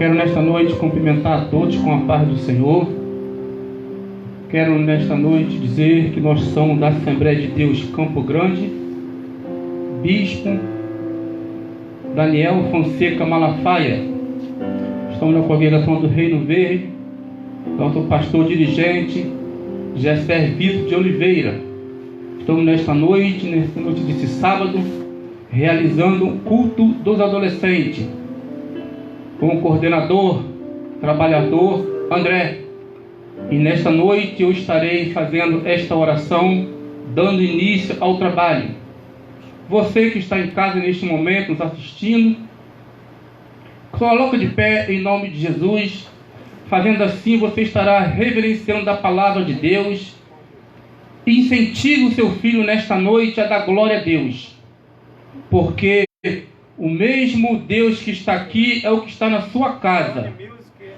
Quero nesta noite cumprimentar a todos com a paz do Senhor. Quero nesta noite dizer que nós somos da Assembleia de Deus Campo Grande, Bispo Daniel Fonseca Malafaia. Estamos na congregação do Reino Verde, nosso pastor dirigente, Jessé Vitor de Oliveira. Estamos nesta noite desse sábado, realizando um culto dos adolescentes, com o coordenador, trabalhador André. E nesta noite eu estarei fazendo esta oração, dando início ao trabalho. Você que está em casa neste momento, nos assistindo, coloca de pé em nome de Jesus. Fazendo assim, você estará reverenciando a palavra de Deus. E incentive o seu filho nesta noite a dar glória a Deus. Porque o mesmo Deus que está aqui é o que está na sua casa.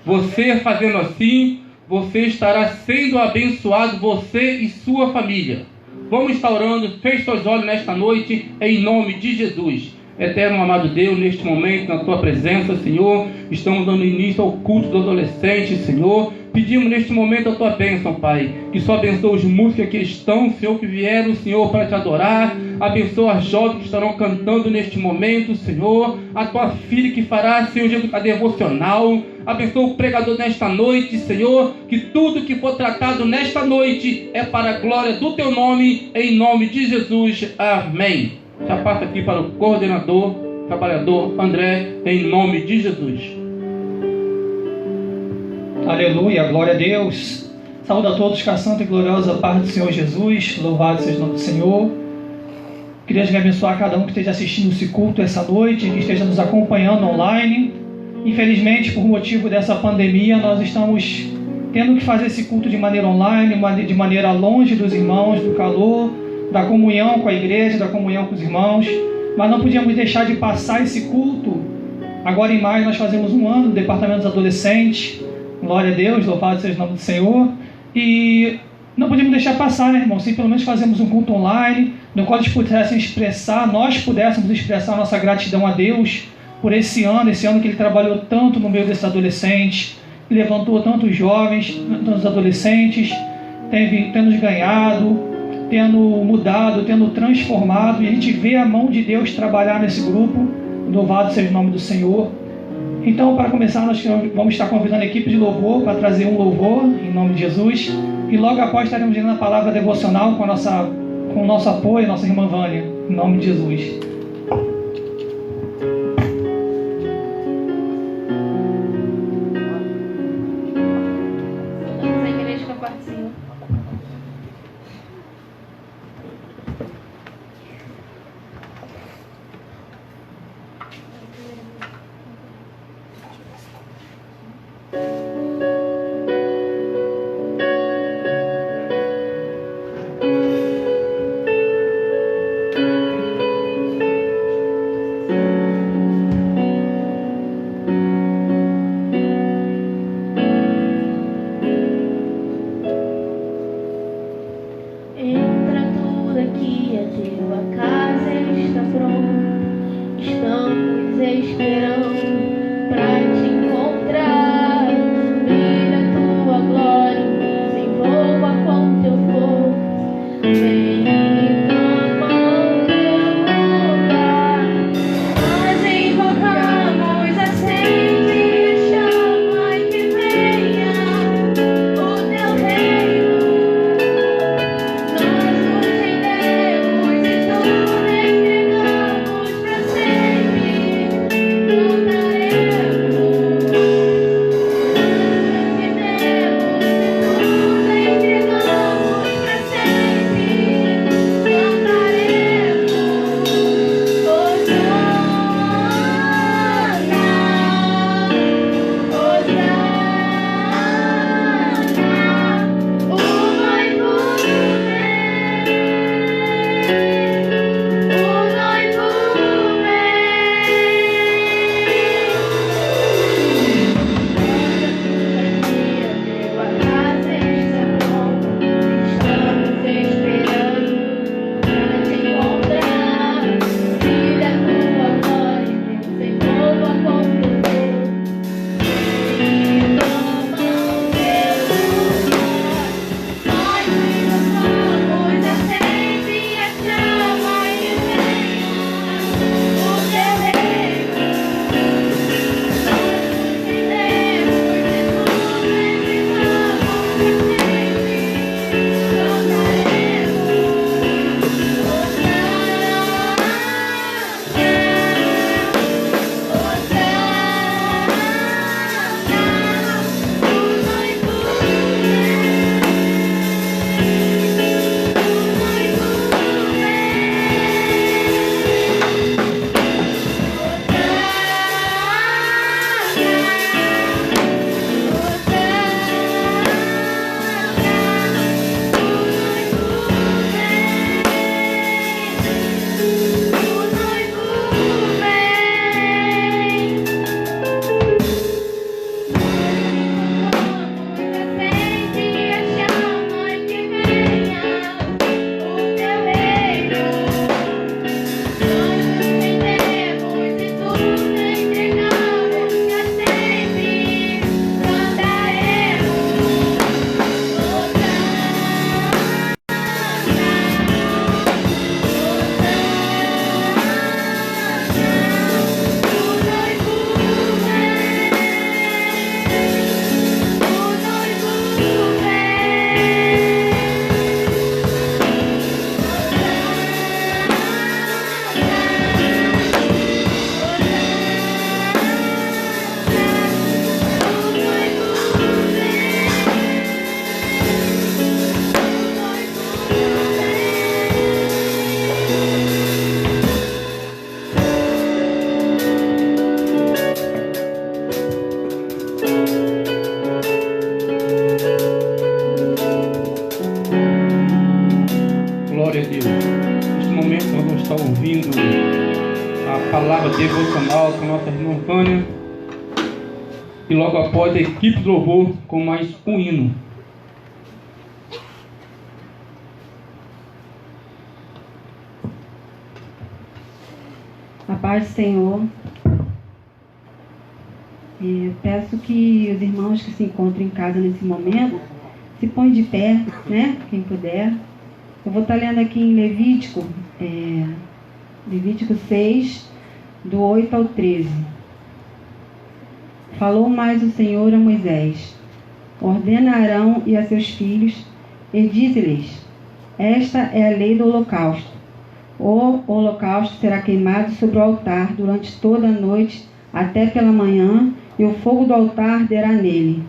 Você fazendo assim, você estará sendo abençoado, você e sua família. Vamos estar orando, feche seus olhos nesta noite, em nome de Jesus. Eterno amado Deus, neste momento, na tua presença, Senhor, estamos dando início ao culto do adolescente, Senhor. Pedimos neste momento a tua bênção, Pai, que só abençoe os músicos que aqui estão, Senhor, que vieram, Senhor, para te adorar. Abençoa as jovens que estarão cantando neste momento, Senhor. A tua filha que fará, Senhor, a devocional. Abençoa o pregador nesta noite, Senhor, que tudo que for tratado nesta noite é para a glória do teu nome, em nome de Jesus. Amém. Já passa aqui para o coordenador, trabalhador André, em nome de Jesus. Aleluia, glória a Deus. Saúde a todos com a santa e gloriosa paz do Senhor Jesus. Louvado seja o nome do Senhor. Queria abençoar cada um que esteja assistindo esse culto essa noite, que esteja nos acompanhando online. Infelizmente, por motivo dessa pandemia, nós estamos tendo que fazer esse culto de maneira online, de maneira longe dos irmãos, do calor, da comunhão com a igreja, da comunhão com os irmãos. Mas não podíamos deixar de passar esse culto. Agora em maio nós fazemos um ano do Departamento dos Adolescentes. Glória a Deus, louvado seja o nome do Senhor. E não podíamos deixar passar, né, irmão? Se pelo menos fazemos um culto online, no qual eles pudessem expressar, nós pudéssemos expressar a nossa gratidão a Deus por esse ano que Ele trabalhou tanto no meio desses adolescentes, levantou tantos jovens, tantos adolescentes, tem nos ganhado, tendo mudado, tendo transformado, e a gente vê a mão de Deus trabalhar nesse grupo. Louvado seja o nome do Senhor. Então, para começar, nós vamos estar convidando a equipe de louvor para trazer um louvor, em nome de Jesus, e logo após estaremos lendo a palavra devocional com o nosso apoio, nossa irmã Vânia, em nome de Jesus. a palavra devocional com a nossa irmã Vânia. E logo após a equipe do louvor com mais um hino. A paz do Senhor. Peço que os irmãos que se encontram em casa nesse momento se põem de pé, né? Quem puder. Eu vou estar lendo aqui em Levítico 6, do 8 ao 13. Falou mais o Senhor a Moisés: ordena a Arão e a seus filhos, e dize-lhes: esta é a lei do holocausto. O holocausto será queimado sobre o altar durante toda a noite até pela manhã, e o fogo do altar arderá nele.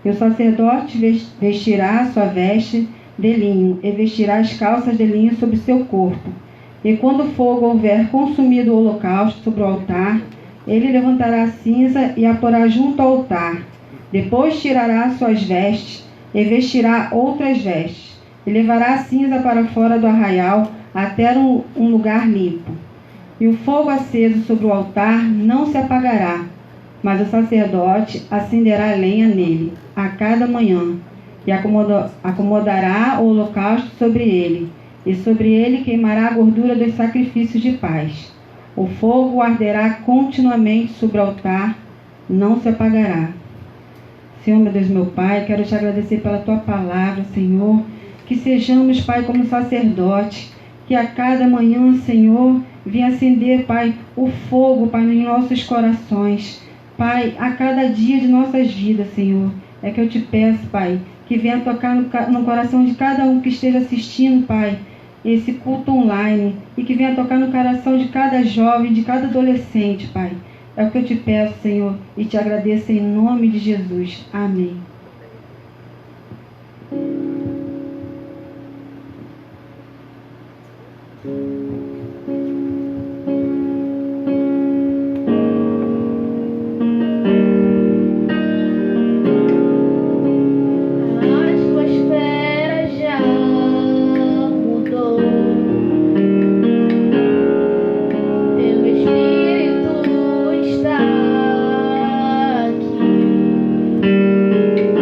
E o sacerdote vestirá a sua veste de linho, e vestirá as calças de linho sobre seu corpo. E quando o fogo houver consumido o holocausto sobre o altar, ele levantará a cinza e a porá junto ao altar. Depois tirará suas vestes e vestirá outras vestes, e levará a cinza para fora do arraial até um lugar limpo. E o fogo aceso sobre o altar não se apagará, mas o sacerdote acenderá lenha nele a cada manhã, e acomodará o holocausto sobre ele, e sobre ele queimará a gordura dos sacrifícios de paz. O fogo arderá continuamente sobre o altar, não se apagará. Senhor, meu Deus, meu Pai, quero te agradecer pela tua palavra, Senhor, que sejamos, Pai, como sacerdote, que a cada manhã, Senhor, venha acender, Pai, o fogo, Pai, nos nossos corações. Pai, a cada dia de nossas vidas, Senhor, é que eu te peço, Pai, que venha tocar no coração de cada um que esteja assistindo, Pai, esse culto online, e que venha tocar no coração de cada jovem, de cada adolescente, Pai. É o que eu te peço, Senhor, e te agradeço em nome de Jesus. Amém. Espírito está aqui.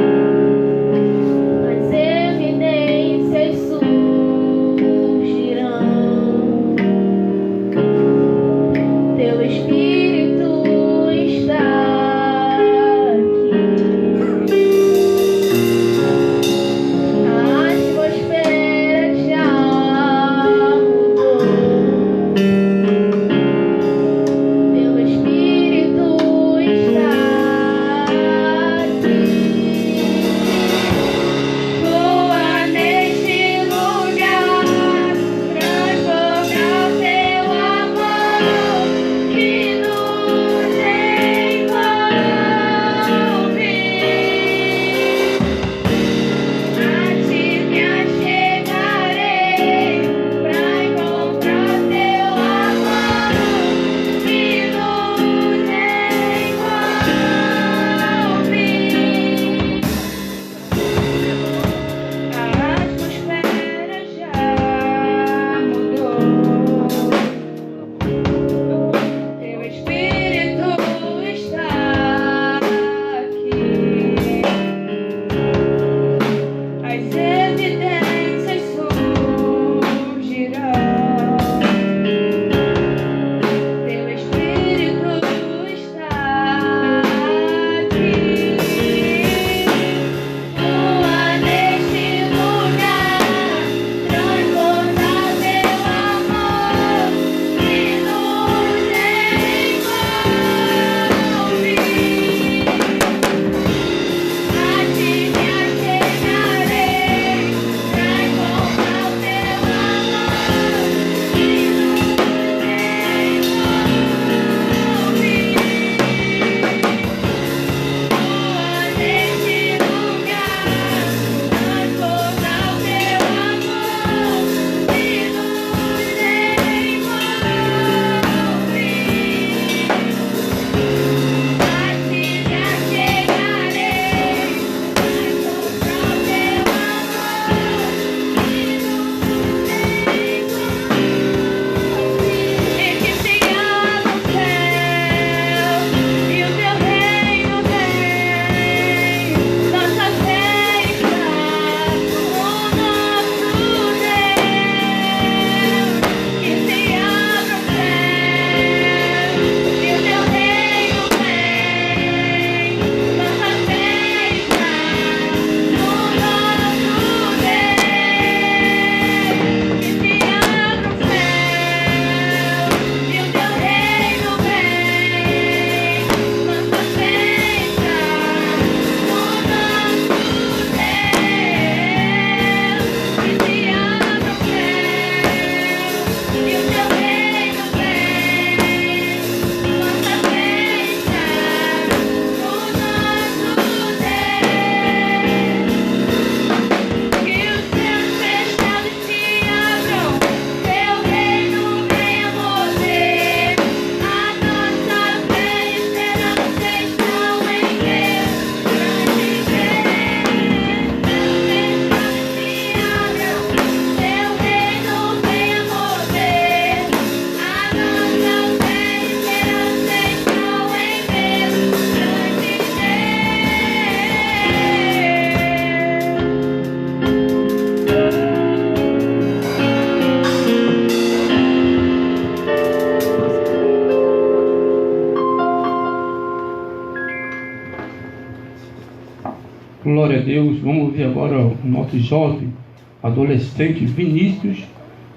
Glória a Deus. Vamos ouvir agora o nosso jovem adolescente Vinícius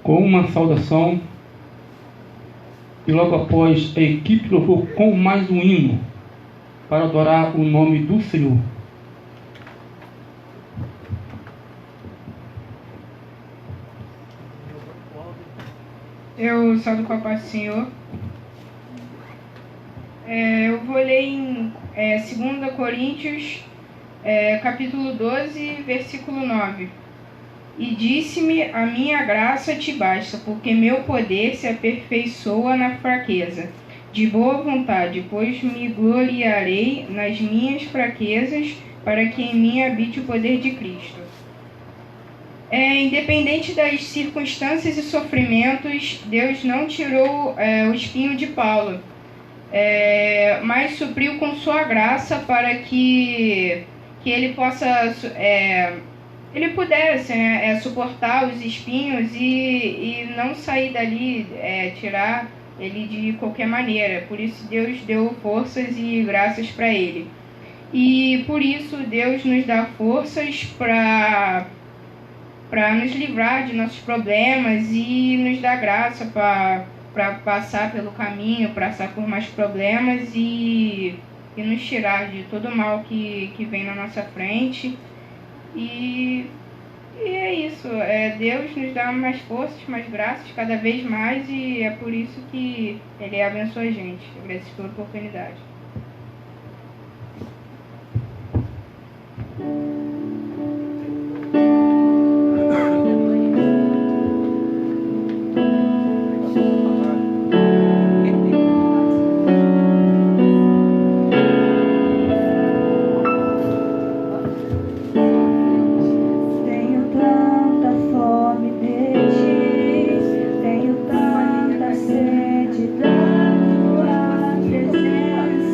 com uma saudação. E logo após a equipe louvou com mais um hino para adorar o nome do Senhor. Eu saldo com a paz do Senhor. Eu vou ler em 2 Coríntios, capítulo 12, versículo 9. E disse-me, a minha graça te basta, porque meu poder se aperfeiçoa na fraqueza. De boa vontade, pois me gloriarei nas minhas fraquezas, para que em mim habite o poder de Cristo. Independente das circunstâncias e sofrimentos, Deus não tirou o espinho de Paulo, mas supriu com sua graça para que ele pudesse suportar os espinhos e não sair dali, tirar ele de qualquer maneira. Por isso Deus deu forças e graças para ele. E por isso Deus nos dá forças para nos livrar de nossos problemas e nos dá graça para passar pelo caminho, passar por mais problemas e nos tirar de todo o mal que vem na nossa frente. E é isso, Deus nos dá mais forças, mais graças cada vez mais, e é por isso que Ele abençoa a gente. Eu agradeço pela oportunidade. Tenho tanta sede da tua presença.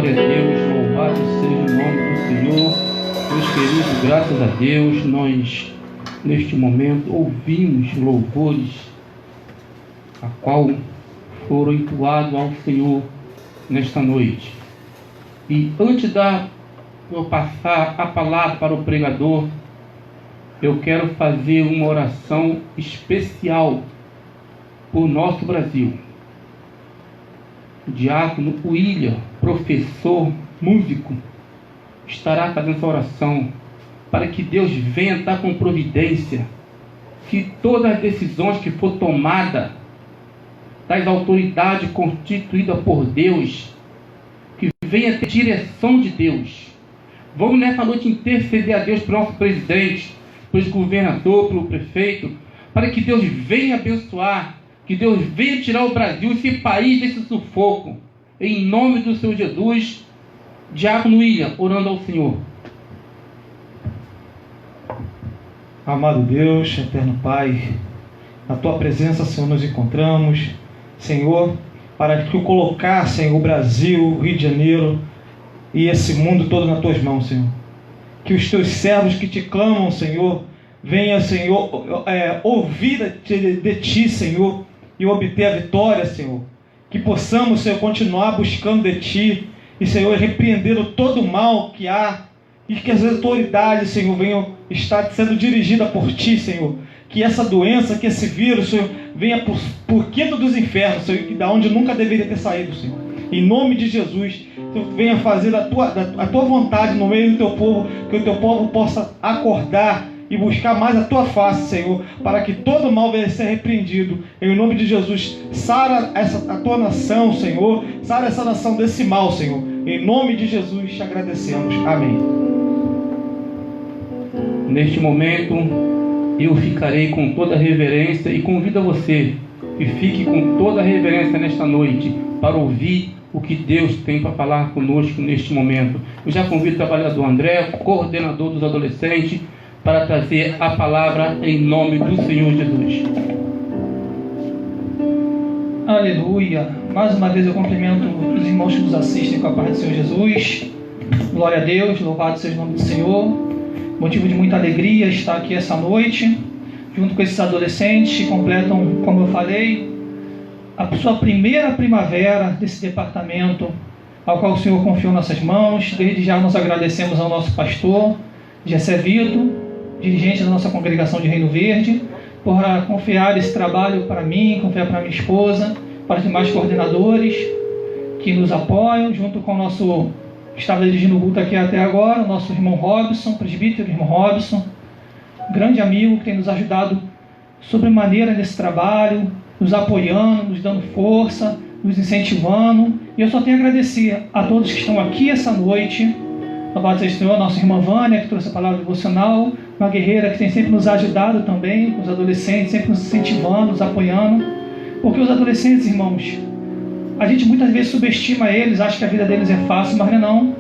Glória a Deus, louvado seja o nome do Senhor. Meus queridos, graças a Deus, nós neste momento ouvimos louvores a qual foram entoados ao Senhor nesta noite. E antes de eu passar a palavra para o pregador, eu quero fazer uma oração especial por nosso Brasil. O diácono William, professor, músico, estará fazendo essa oração para que Deus venha estar com providência, que todas as decisões que for tomada das autoridades constituídas por Deus, que venha ter direção de Deus. Vamos nessa noite interceder a Deus pelo nosso presidente, pelo governador, pelo prefeito, para que Deus venha abençoar, que Deus venha tirar o Brasil, esse país, desse sufoco. Em nome do Senhor Jesus, diácono William, orando ao Senhor. Amado Deus, eterno Pai, na Tua presença, Senhor, nos encontramos, Senhor, para que o colocar, Senhor, o Brasil, o Rio de Janeiro e esse mundo todo nas Tuas mãos, Senhor. Que os Teus servos que te clamam, Senhor, venham, Senhor, ouvir de Ti, Senhor, e obter a vitória, Senhor. Que possamos, Senhor, continuar buscando de Ti e, Senhor, repreendendo todo o mal que há e que as autoridades, Senhor, venham estar sendo dirigidas por Ti, Senhor. Que essa doença, que esse vírus, Senhor, venha por quinto dos infernos, Senhor, e da onde nunca deveria ter saído, Senhor. Em nome de Jesus, Senhor, venha fazer a tua vontade no meio do Teu povo, que o Teu povo possa acordar e buscar mais a Tua face, Senhor, para que todo mal venha ser repreendido. Em nome de Jesus, sara a Tua nação, Senhor, sara essa nação desse mal, Senhor. Em nome de Jesus, te agradecemos. Amém. Neste momento, eu ficarei com toda a reverência e convido a você que fique com toda a reverência nesta noite para ouvir o que Deus tem para falar conosco neste momento. Eu já convido o trabalhador André, coordenador dos adolescentes, para trazer a palavra em nome do Senhor Jesus. Aleluia. Mais uma vez eu cumprimento os irmãos que nos assistem com a paz do Senhor Jesus. Glória a Deus, louvado seja o nome do Senhor. Motivo de muita alegria estar aqui essa noite, junto com esses adolescentes que completam, como eu falei, a sua primeira primavera desse departamento, ao qual o Senhor confiou em nossas mãos. Desde já nós agradecemos ao nosso pastor, Gessé Vito, dirigente da nossa congregação de Reino Verde, por confiar esse trabalho para mim, confiar para minha esposa, para os demais coordenadores que nos apoiam, junto com o nosso, que estava dirigindo o culto aqui até agora, o nosso irmão Robson, presbítero irmão Robson, grande amigo que tem nos ajudado sobremaneira nesse trabalho, nos apoiando, nos dando força, nos incentivando. E eu só tenho a agradecer a todos que estão aqui essa noite. Louvado seja o Senhor, nossa irmã Vânia, que trouxe a palavra devocional, uma guerreira que tem sempre nos ajudado também, com os adolescentes, sempre nos incentivando, nos apoiando, porque os adolescentes, irmãos, a gente muitas vezes subestima eles, acha que a vida deles é fácil, mas não.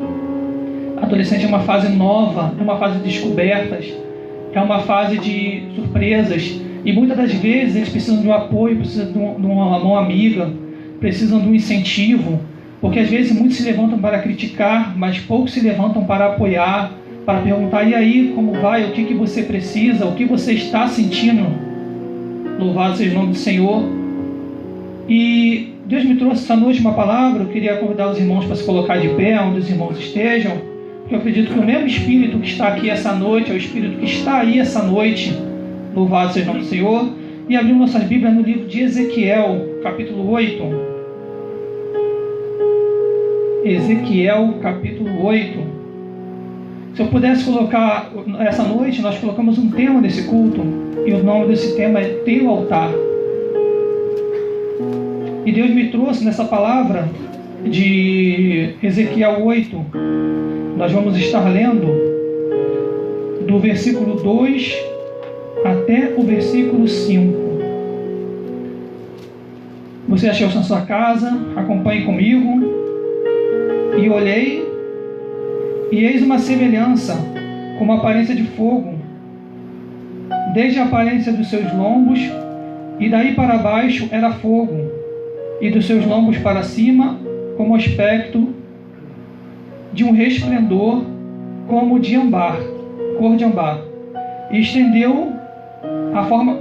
Adolescente é uma fase nova, é uma fase de descobertas, é uma fase de surpresas, e muitas das vezes eles precisam de um apoio, precisam de uma mão amiga, precisam de um incentivo, porque às vezes muitos se levantam para criticar, mas poucos se levantam para apoiar, para perguntar: e aí, como vai? O que você precisa? O que você está sentindo? Louvado seja o nome do Senhor. E Deus me trouxe essa noite uma palavra. Eu queria convidar os irmãos para se colocar de pé, onde os irmãos estejam, porque eu acredito que o mesmo Espírito que está aqui essa noite é o Espírito que está aí essa noite. Louvado seja o nome do Senhor. E abrimos nossas Bíblias no livro de Ezequiel, capítulo 8. Ezequiel, capítulo 8. Se eu pudesse colocar, essa noite nós colocamos um tema desse culto, e o nome desse tema é Teu Altar. E Deus me trouxe nessa palavra de Ezequiel 8. Nós vamos estar lendo do versículo 2 até o versículo 5. Você achou na sua casa? Acompanhe comigo. E olhei, e eis uma semelhança, como a aparência de fogo, desde a aparência dos seus lombos, e daí para baixo era fogo, e dos seus lombos para cima, como aspecto de um resplendor como de âmbar, cor de âmbar, e estendeu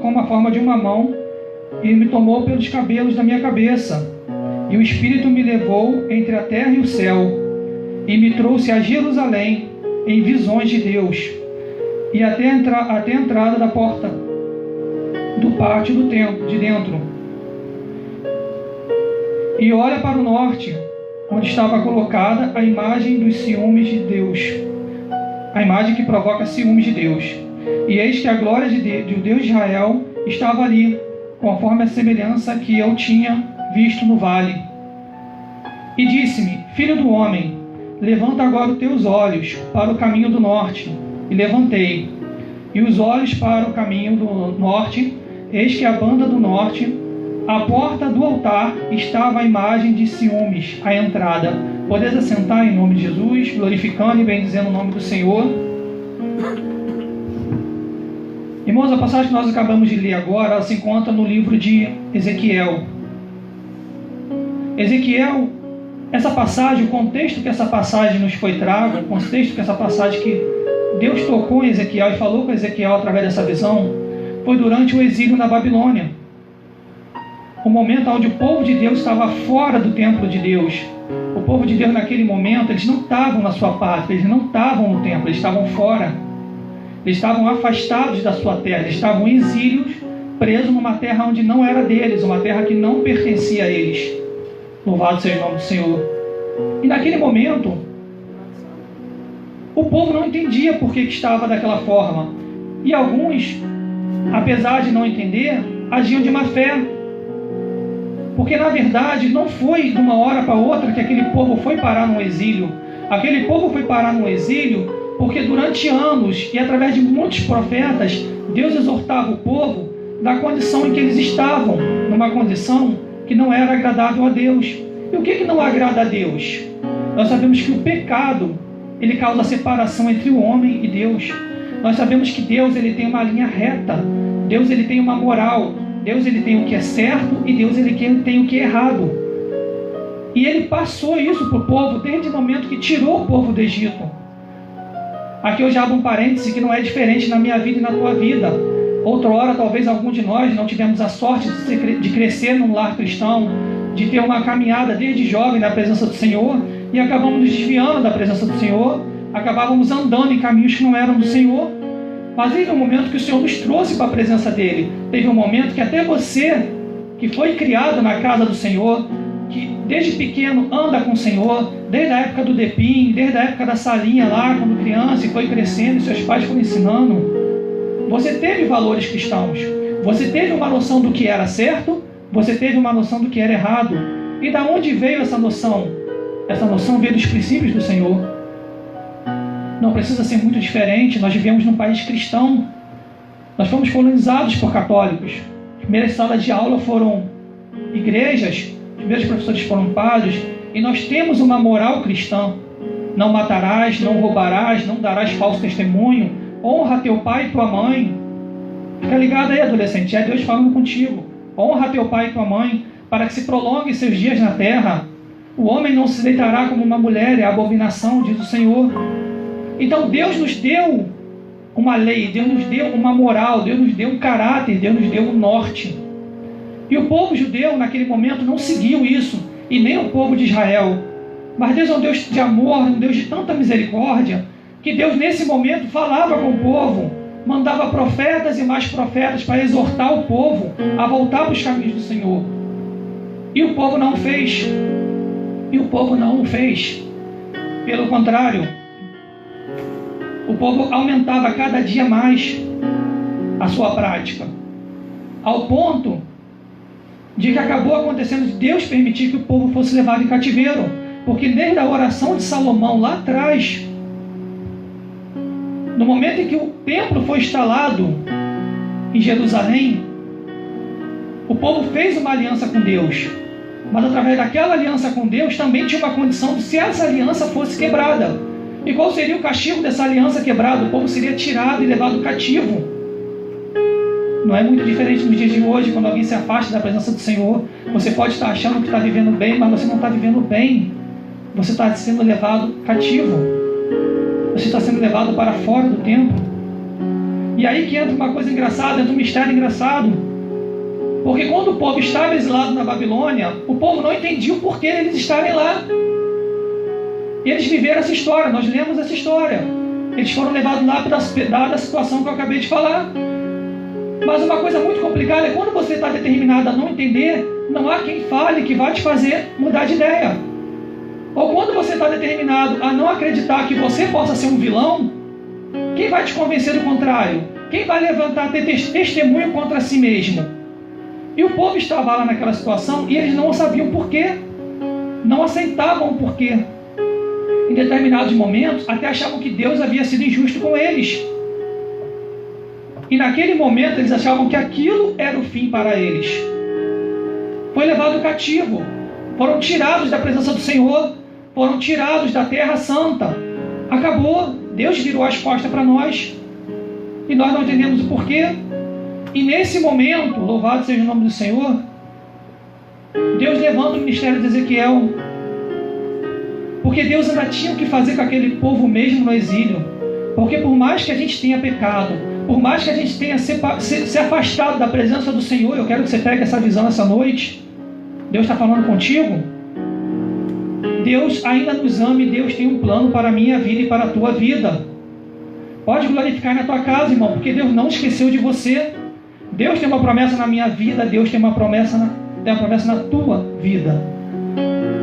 como a forma de uma mão, e me tomou pelos cabelos da minha cabeça, e o Espírito me levou entre a terra e o céu, e me trouxe a Jerusalém em visões de Deus, e até a entrada da porta do pátio do templo, de dentro. E olha para o norte, onde estava colocada a imagem dos ciúmes de Deus, a imagem que provoca ciúmes de Deus. E eis que a glória de Deus de Israel estava ali, conforme a semelhança que eu tinha visto no vale. E disse-me: filho do homem, levanta agora os teus olhos para o caminho do norte. E levantei, e os olhos para o caminho do norte, eis que a banda do norte, à porta do altar, estava a imagem de ciúmes, à entrada. Podeis assentar em nome de Jesus, glorificando e bendizendo o nome do Senhor. Irmãos, a passagem que nós acabamos de ler agora, ela se encontra no livro de Ezequiel. Ezequiel, essa passagem, o contexto que essa passagem nos foi trago, o contexto que essa passagem que Deus tocou em Ezequiel e falou com Ezequiel através dessa visão, foi durante o exílio na Babilônia. O momento onde o povo de Deus estava fora do templo de Deus. O povo de Deus naquele momento, eles não estavam na sua pátria, eles não estavam no templo, eles estavam fora. Eles estavam afastados da sua terra, eles estavam em exílios, presos numa terra onde não era deles, uma terra que não pertencia a eles. Louvado seja o nome do Senhor. E naquele momento, o povo não entendia por que estava daquela forma. E alguns, apesar de não entender, agiam de má fé. Porque na verdade não foi de uma hora para outra que aquele povo foi parar no exílio. Aquele povo foi parar no exílio porque durante anos e através de muitos profetas, Deus exortava o povo da condição em que eles estavam, numa condição que não era agradável a Deus. E o que não agrada a Deus? Nós sabemos que o pecado, ele causa separação entre o homem e Deus. Nós sabemos que Deus, ele tem uma linha reta. Deus, ele tem uma moral. Deus, ele tem o que é certo e Deus, ele tem o que é errado. E ele passou isso para o povo desde o momento que tirou o povo do Egito. Aqui eu já abro um parêntese que não é diferente na minha vida e na tua vida. Outrora, talvez algum de nós não tivemos a sorte de crescer num lar cristão, de ter uma caminhada desde jovem na presença do Senhor, e acabamos nos desviando da presença do Senhor, acabávamos andando em caminhos que não eram do Senhor. Mas teve um momento que o Senhor nos trouxe para a presença dEle. Teve um momento que até você, que foi criado na casa do Senhor, que desde pequeno anda com o Senhor, desde a época do Depim, desde a época da salinha lá, quando criança, e foi crescendo, e seus pais foram ensinando, você teve valores cristãos. Você teve uma noção do que era certo, você teve uma noção do que era errado. E da onde veio essa noção? Essa noção veio dos princípios do Senhor. Não precisa ser muito diferente. Nós vivemos num país cristão. Nós fomos colonizados por católicos. As primeiras salas de aula foram igrejas, os primeiros professores foram padres, e nós temos uma moral cristã. Não matarás, não roubarás, não darás falso testemunho, honra teu pai e tua mãe. Fica ligado aí, adolescente, é Deus falando contigo. Honra teu pai e tua mãe, para que se prolongue seus dias na terra. O homem não se deitará como uma mulher, é abominação, diz o Senhor. Então Deus nos deu uma lei, Deus nos deu uma moral, Deus nos deu um caráter, Deus nos deu um norte. E o povo judeu naquele momento não seguiu isso, e nem o povo de Israel. Mas Deus é um Deus de amor, um Deus de tanta misericórdia, que Deus nesse momento falava com o povo, mandava profetas e mais profetas para exortar o povo a voltar para os caminhos do Senhor. E o povo não fez. E o povo não o fez. Pelo contrário, o povo aumentava cada dia mais a sua prática, ao ponto de que acabou acontecendo de Deus permitir que o povo fosse levado em cativeiro, porque desde a oração de Salomão lá atrás, no momento em que o templo foi instalado em Jerusalém, o povo fez uma aliança com Deus, mas através daquela aliança com Deus também tinha uma condição de se essa aliança fosse quebrada. E qual seria o castigo dessa aliança quebrada? O povo seria tirado e levado cativo. Não é muito diferente nos dias de hoje, quando alguém se afasta da presença do Senhor. Você pode estar achando que está vivendo bem, mas você não está vivendo bem. você está sendo levado cativo. Você está sendo levado para fora do templo. E aí que entra uma coisa engraçada, entra um mistério engraçado. Porque quando o povo estava exilado na Babilônia, o povo não entendia o porquê eles estarem lá. E eles viveram essa história, nós lemos essa história. Eles foram levados lá dada a situação que eu acabei de falar. Mas uma coisa muito complicada é quando você está determinado a não entender, não há quem fale que vai te fazer mudar de ideia. Ou quando você está determinado a não acreditar que você possa ser um vilão, quem vai te convencer do contrário? Quem vai levantar testemunho contra si mesmo? E o povo estava lá naquela situação e eles não sabiam porquê. Não aceitavam o porquê. Em determinados momentos, até achavam que Deus havia sido injusto com eles. E naquele momento, eles achavam que aquilo era o fim para eles. Foi levado cativo. Foram tirados da presença do Senhor. Foram tirados da terra santa. Acabou. Deus virou as costas para nós. E nós não entendemos o porquê. E nesse momento, louvado seja o nome do Senhor, Deus levanta o ministério de Ezequiel. Porque Deus ainda tinha o que fazer com aquele povo mesmo no exílio. Porque por mais que a gente tenha pecado, por mais que a gente tenha se afastado da presença do Senhor, eu quero que você pegue essa visão essa noite. Deus está falando contigo. Deus ainda nos ama e Deus tem um plano para a minha vida e para a tua vida. Pode glorificar na tua casa, irmão, porque Deus não esqueceu de você. Deus tem uma promessa na minha vida, Deus tem uma promessa na tua vida.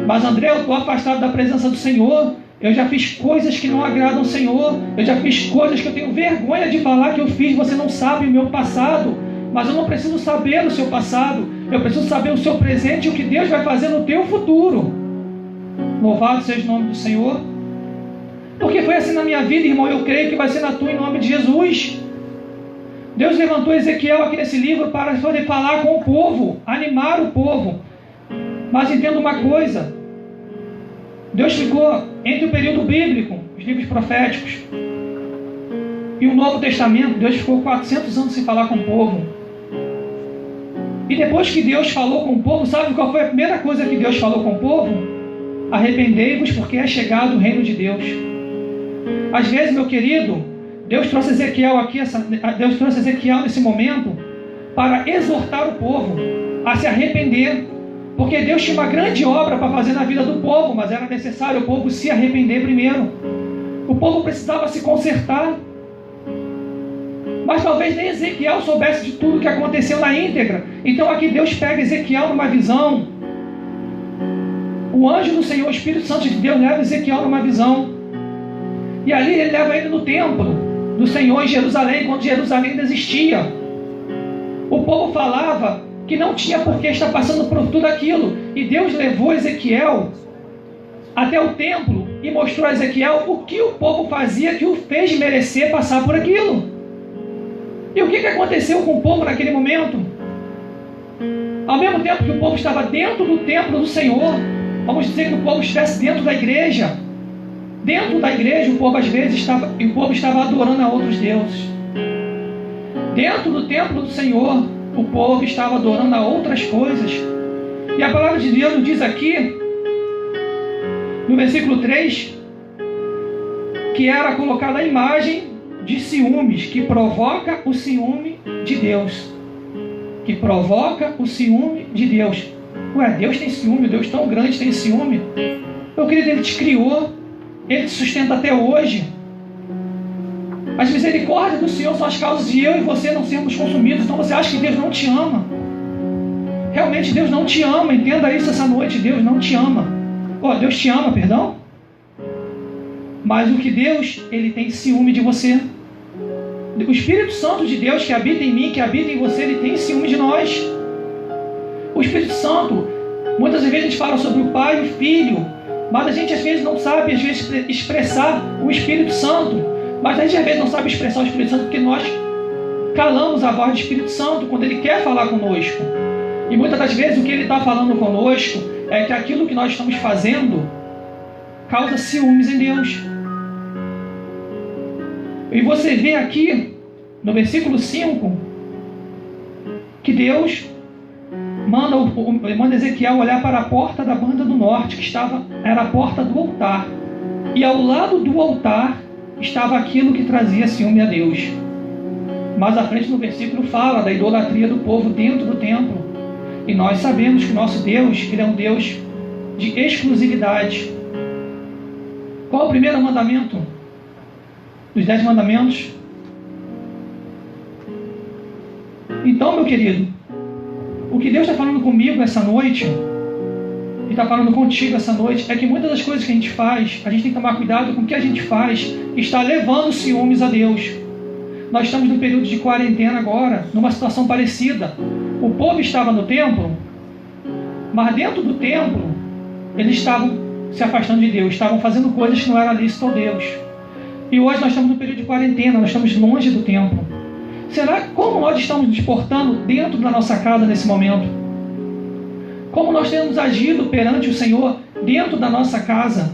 Mas André, eu estou afastado da presença do Senhor. Eu já fiz coisas que não agradam ao Senhor. Eu já fiz coisas que eu tenho vergonha de falar que eu fiz. Você não sabe o meu passado. Mas eu não preciso saber o seu passado. Eu preciso saber o seu presente e o que Deus vai fazer no teu futuro. Louvado seja o nome do Senhor. Porque foi assim na minha vida, irmão. Eu creio que vai ser na tua, em nome de Jesus. Deus levantou Ezequiel aqui nesse livro para poder falar com o povo, animar o povo. Mas entenda uma coisa. Deus ficou entre o período bíblico, os livros proféticos, e o Novo Testamento. Deus ficou 400 anos sem falar com o povo. E depois que Deus falou com o povo, sabe qual foi a primeira coisa que Deus falou com o povo? Arrependei-vos, porque é chegado o reino de Deus. Às vezes, meu querido, Deus trouxe Ezequiel aqui, Deus trouxe Ezequiel nesse momento para exortar o povo a se arrepender. Porque Deus tinha uma grande obra para fazer na vida do povo, mas era necessário o povo se arrepender primeiro. O povo precisava se consertar. Mas talvez nem Ezequiel soubesse de tudo que aconteceu na íntegra. Então aqui Deus pega Ezequiel numa visão. O anjo do Senhor, o Espírito Santo de Deus, leva Ezequiel numa visão. E ali ele leva ele no templo do Senhor em Jerusalém, quando Jerusalém ainda existia. O povo falava que não tinha por que estar passando por tudo aquilo. E Deus levou Ezequiel até o templo e mostrou a Ezequiel o que o povo fazia que o fez merecer passar por aquilo. E o que aconteceu com o povo naquele momento? Ao mesmo tempo que o povo estava dentro do templo do Senhor, vamos dizer que o povo estivesse dentro da igreja. Dentro da igreja, o povo às vezes estava adorando a outros deuses. Dentro do templo do Senhor, o povo estava adorando a outras coisas. E a palavra de Deus nos diz aqui, no versículo 3, que era colocada a imagem de ciúmes, que provoca o ciúme de Deus. Que provoca o ciúme de Deus. Ué, Deus tem ciúme, Deus tão grande tem ciúme. Meu querido, Ele te criou, Ele te sustenta até hoje. As misericórdias do Senhor são as causas de eu e você não sermos consumidos. Então você acha que Deus não te ama? Realmente Deus não te ama. Entenda isso essa noite. Deus não te ama. Deus te ama, perdão. Mas o que Deus, Ele tem ciúme de você. O Espírito Santo de Deus que habita em mim, que habita em você, Ele tem ciúme de nós. O Espírito Santo, muitas vezes a gente fala sobre o Pai e o Filho, mas a gente às vezes não sabe expressar o Espírito Santo. Mas a gente às vezes não sabe expressar o Espírito Santo porque nós calamos a voz do Espírito Santo quando Ele quer falar conosco. E muitas das vezes o que Ele está falando conosco é que aquilo que nós estamos fazendo causa ciúmes em Deus. E você vê aqui no versículo 5 que Deus manda Ezequiel olhar para a porta da banda do norte, que era a porta do altar. E ao lado do altar estava aquilo que trazia ciúme a Deus. Mais à frente no versículo fala da idolatria do povo dentro do templo. E nós sabemos que o nosso Deus, ele é um Deus de exclusividade. Qual é o primeiro mandamento dos 10 mandamentos? Então, meu querido, o que Deus está falando comigo essa noite, e está falando contigo essa noite, é que muitas das coisas que a gente faz, a gente tem que tomar cuidado com o que a gente faz, está levando ciúmes a Deus. Nós estamos num período de quarentena agora, numa situação parecida. O povo estava no templo, mas dentro do templo, eles estavam se afastando de Deus, estavam fazendo coisas que não eram lícitas a Deus. E hoje nós estamos num período de quarentena, nós estamos longe do templo. Será como nós estamos nos portando dentro da nossa casa nesse momento? Como nós temos agido perante o Senhor dentro da nossa casa?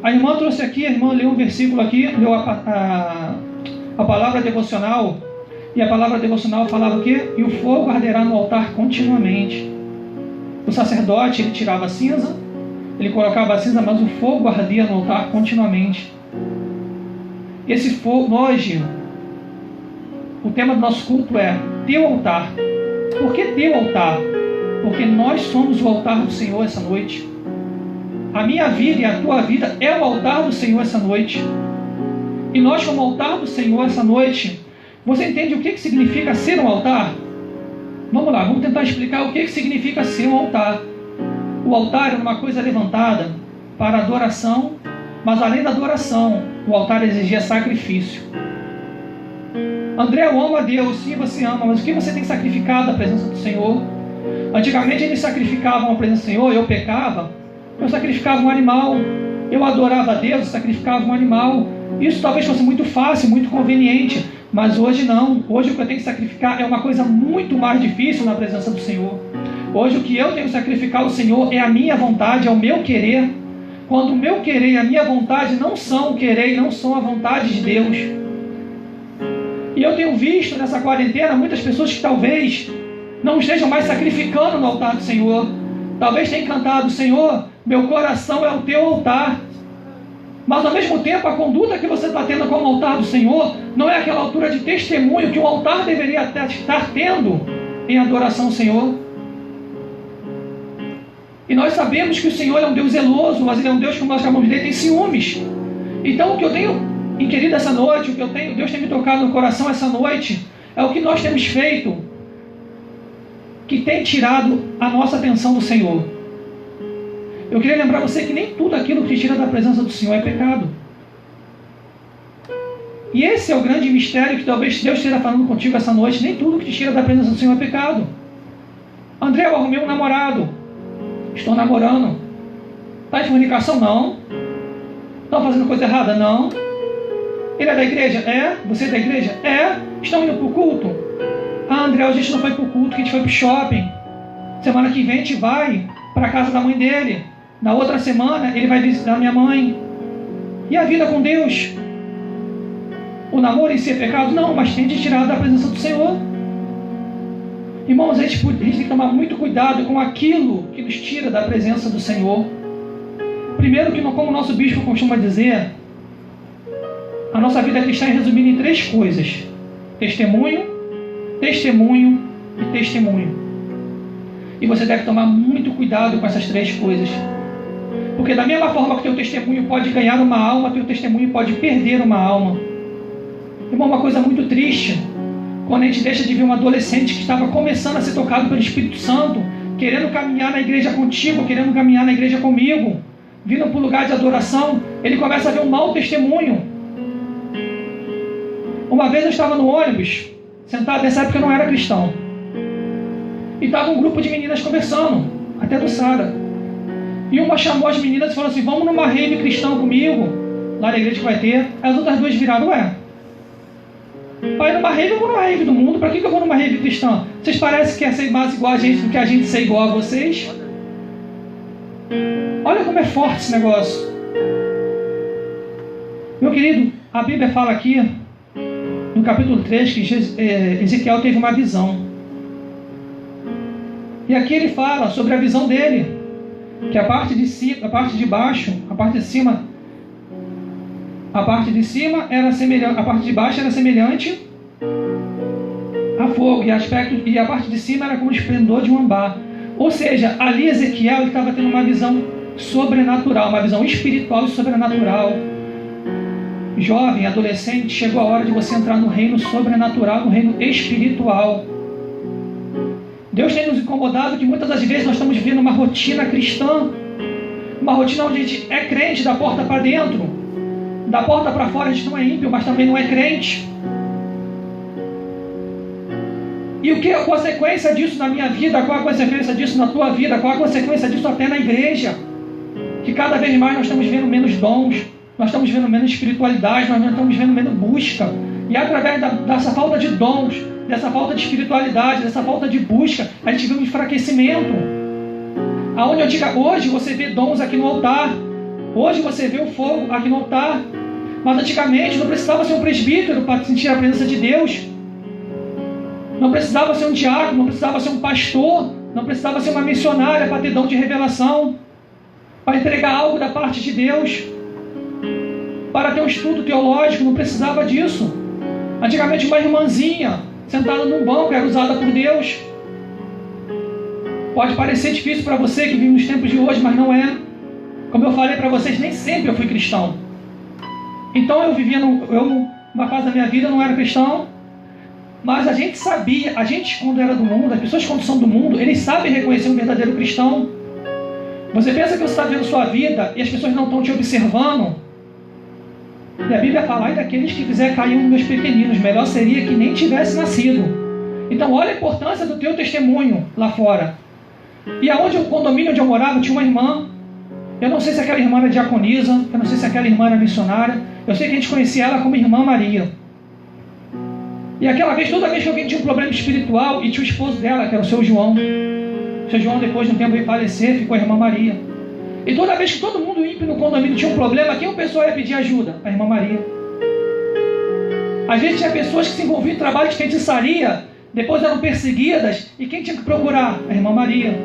A irmã trouxe aqui, a irmã leu um versículo aqui, leu a palavra devocional, e a palavra devocional falava o quê? E o fogo arderá no altar continuamente. O sacerdote, ele tirava a cinza, ele colocava a cinza, mas o fogo ardia no altar continuamente. Esse fogo, hoje, o tema do nosso culto é teu altar. Por que teu altar? Porque nós somos o altar do Senhor essa noite. A minha vida e a tua vida é o altar do Senhor essa noite. E nós, como altar do Senhor essa noite, você entende o que significa ser um altar? Vamos lá, vamos tentar explicar o que significa ser um altar. O altar é uma coisa levantada para adoração, mas além da adoração, o altar exigia sacrifício. André, eu amo a Deus. Sim, você ama, mas o que você tem sacrificado à presença do Senhor? Antigamente eles sacrificavam a presença do Senhor, eu pecava, eu sacrificava um animal, eu adorava a Deus, eu sacrificava um animal. Isso talvez fosse muito fácil, muito conveniente, mas hoje não. Hoje o que eu tenho que sacrificar é uma coisa muito mais difícil na presença do Senhor. Hoje o que eu tenho que sacrificar ao Senhor é a minha vontade, é o meu querer. Quando o meu querer e a minha vontade não são o querer e não são a vontade de Deus. E eu tenho visto nessa quarentena muitas pessoas que talvez não estejam mais sacrificando no altar do Senhor. Talvez tenham cantado: Senhor, meu coração é o teu altar. Mas ao mesmo tempo a conduta que você está tendo como altar do Senhor não é aquela altura de testemunho que um altar deveria estar tendo em adoração ao Senhor. E nós sabemos que o Senhor é um Deus zeloso, mas Ele é um Deus, como nós chamamos de Ele, tem ciúmes. Então o que eu tenho inquirido essa noite, Deus tem me tocado no coração essa noite, é o que nós temos feito que tem tirado a nossa atenção do Senhor. Eu queria lembrar você que nem tudo aquilo que te tira da presença do Senhor é pecado. E esse é o grande mistério que talvez Deus esteja falando contigo essa noite. Nem tudo que te tira da presença do Senhor é pecado. André, eu arrumei um namorado. Estou namorando. Está em fornicação? Não. Estão fazendo coisa errada? Não. Ele é da igreja? É. Você é da igreja? É. Estão indo para o culto? Ah, André, a gente não foi para o culto, a gente foi para o shopping. Semana que vem a gente vai para a casa da mãe dele. Na outra semana ele vai visitar minha mãe. E a vida com Deus? O namoro em si é pecado? Não, mas tem de tirar da presença do Senhor. Irmãos, a gente tem que tomar muito cuidado com aquilo que nos tira da presença do Senhor. Primeiro, que como o nosso bispo costuma dizer, a nossa vida cristã é resumida em 3 coisas: testemunho, testemunho e testemunho. E você deve tomar muito cuidado com essas 3 coisas. Porque da mesma forma que teu testemunho pode ganhar uma alma, teu testemunho pode perder uma alma. Irmão, uma coisa muito triste, quando a gente deixa de ver um adolescente que estava começando a ser tocado pelo Espírito Santo, querendo caminhar na igreja contigo, querendo caminhar na igreja comigo, vindo para o lugar de adoração, ele começa a ver um mau testemunho. Uma vez eu estava no ônibus, sentado, nessa época eu não era cristão, e estava um grupo de meninas conversando, até do Sara. E uma chamou as meninas e falou assim: vamos numa rave cristã comigo, lá na igreja que vai ter. As outras 2 viraram: ué, vai numa rave, eu vou numa rave do mundo, para que eu vou numa rave cristã? Vocês parecem que quer ser mais igual a gente do que a gente ser igual a vocês? Olha como é forte esse negócio. Meu querido, a Bíblia fala aqui, no capítulo 3, que Ezequiel teve uma visão. E aqui ele fala sobre a visão dele, que a parte de cima, a parte de baixo, a parte de cima era semelhante, a parte de baixo era semelhante a fogo, e a parte de cima era como o esplendor de um ambar. Ou seja, ali Ezequiel estava tendo uma visão sobrenatural, uma visão espiritual e sobrenatural. Jovem, adolescente, chegou a hora de você entrar no reino sobrenatural, no reino espiritual. Deus tem nos incomodado que muitas das vezes nós estamos vivendo uma rotina cristã, uma rotina onde a gente é crente da porta para dentro, da porta para fora a gente não é ímpio, mas também não é crente. E o que é a consequência disso na minha vida? Qual a consequência disso na tua vida? Qual a consequência disso até na igreja? Que cada vez mais nós estamos vendo menos dons, nós estamos vendo menos espiritualidade, nós estamos vendo menos busca. E através dessa falta de dons, dessa falta de espiritualidade, dessa falta de busca, a gente vê um enfraquecimento. Hoje você vê dons aqui no altar, hoje você vê o fogo aqui no altar, mas antigamente não precisava ser um presbítero para sentir a presença de Deus. Não precisava ser um diácono, não precisava ser um pastor, não precisava ser uma missionária para ter dom de revelação, para entregar algo da parte de Deus, para ter um estudo teológico, não precisava disso. Antigamente uma irmãzinha sentada num banco era usada por Deus. Pode parecer difícil para você que vive nos tempos de hoje, mas não é. Como eu falei para vocês, nem sempre eu fui cristão. Então eu vivia numa fase da minha vida eu não era cristão. Mas a gente sabia, quando era do mundo, as pessoas quando são do mundo, eles sabem reconhecer um verdadeiro cristão. Você pensa que você está vivendo sua vida e as pessoas não estão te observando? E a Bíblia fala, ai daqueles que fizer cair um dos meus pequeninos, melhor seria que nem tivesse nascido. Então olha a importância do teu testemunho lá fora. E o condomínio onde eu morava tinha uma irmã. Eu não sei se aquela irmã era diaconisa, eu não sei se aquela irmã era missionária. Eu sei que a gente conhecia ela como Irmã Maria. E aquela vez, toda vez que alguém tinha um problema espiritual, e tinha o esposo dela, que era o seu João. O seu João, depois de um tempo, veio falecer, ficou a Irmã Maria. E toda vez que todo mundo ímpio no condomínio tinha um problema, quem o pessoal ia pedir ajuda? A Irmã Maria. Às vezes tinha pessoas que se envolviam em trabalho de feitiçaria, depois eram perseguidas, e quem tinha que procurar? A Irmã Maria.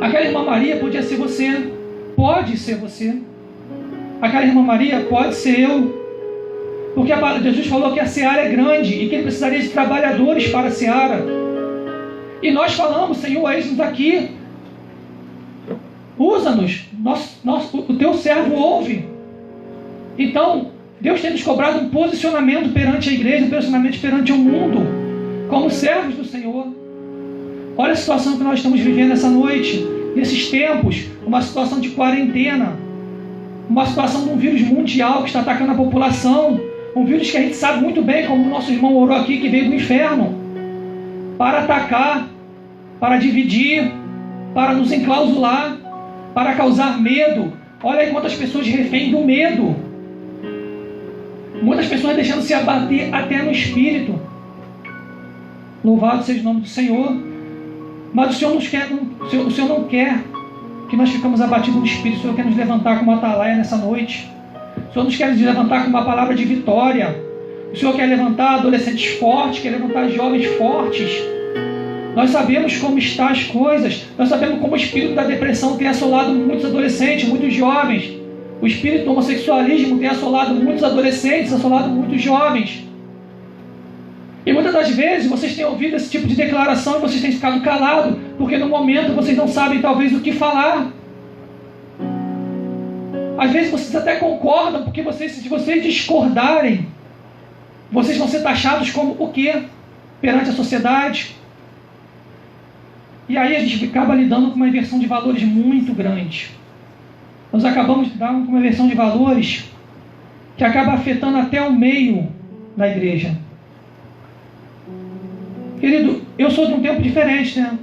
Aquela Irmã Maria podia ser você, pode ser você. Aquela Irmã Maria pode ser eu. Porque Jesus falou que a seara é grande e que ele precisaria de trabalhadores para a seara. E nós falamos, Senhor, eis-nos aqui. Usa-nos, o teu servo ouve. Então, Deus tem nos cobrado um posicionamento perante a igreja, um posicionamento perante o mundo, como servos do Senhor. Olha a situação que nós estamos vivendo essa noite, nesses tempos, uma situação de quarentena, uma situação de um vírus mundial que está atacando a população, um vírus que a gente sabe muito bem, como o nosso irmão orou aqui, que veio do inferno, para atacar, para dividir, para nos enclausular, para causar medo. Olha aí quantas pessoas refém do medo. Muitas pessoas deixando se abater até no espírito. Louvado seja o nome do Senhor. Mas o Senhor não quer que nós ficamos abatidos no espírito. O Senhor quer nos levantar como atalaia nessa noite. O Senhor nos quer nos levantar com uma palavra de vitória. O Senhor quer levantar adolescentes fortes, quer levantar jovens fortes. Nós sabemos como estão as coisas. Nós sabemos como o espírito da depressão tem assolado muitos adolescentes, muitos jovens. O espírito do homossexualismo tem assolado muitos adolescentes, assolado muitos jovens. E muitas das vezes vocês têm ouvido esse tipo de declaração e vocês têm ficado calados, porque no momento vocês não sabem talvez o que falar. Às vezes vocês até concordam, porque se vocês discordarem, vocês vão ser taxados como o quê? Perante a sociedade. E aí a gente acaba lidando com uma inversão de valores muito grande. Nós acabamos lidando com uma inversão de valores que acaba afetando até o meio da igreja. Querido, eu sou de um tempo diferente, né?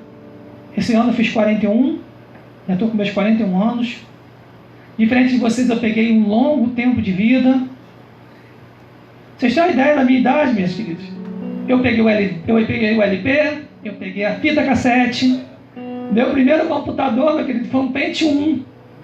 Esse ano eu fiz 41, já estou com meus 41 anos. Diferente de vocês, eu peguei um longo tempo de vida. Vocês têm uma ideia da minha idade, meus queridos? Eu peguei o LP, eu peguei a fita cassete. Meu primeiro computador, meu querido, foi um Pentium 1.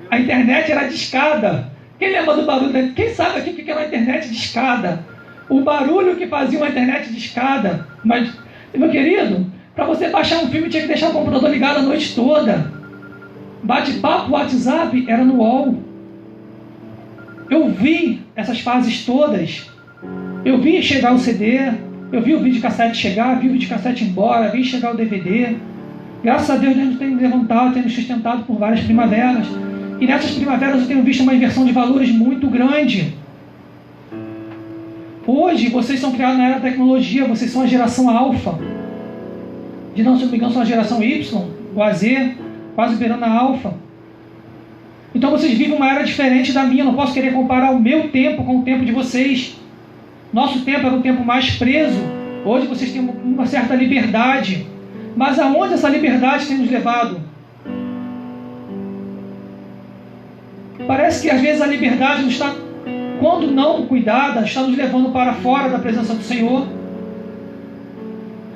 A internet era de escada. Quem lembra do barulho? Quem sabe aqui o que era uma internet de escada? O barulho que fazia uma internet de escada. Mas, meu querido, Para você baixar um filme tinha que deixar o computador ligado a noite toda. Bate-papo, WhatsApp era no UOL. Eu vi essas fases todas. Eu vi chegar o CD, eu vi o videocassete chegar, vi o videocassete ir embora, vi chegar o DVD. Graças a Deus, Deus tem me levantado, tem me sustentado por várias primaveras. E nessas primaveras eu tenho visto uma inversão de valores muito grande. Hoje, vocês são criados na era da tecnologia, vocês são a geração alfa. De não, se não me engano, são a geração Y, o AZ, quase beirando a alfa. Então vocês vivem uma era diferente da minha. Eu não posso querer comparar o meu tempo com o tempo de vocês. Nosso tempo era um tempo mais preso. Hoje vocês têm uma certa liberdade. Mas aonde essa liberdade tem nos levado? Parece que às vezes a liberdade nos está, quando não cuidada, está nos levando para fora da presença do Senhor.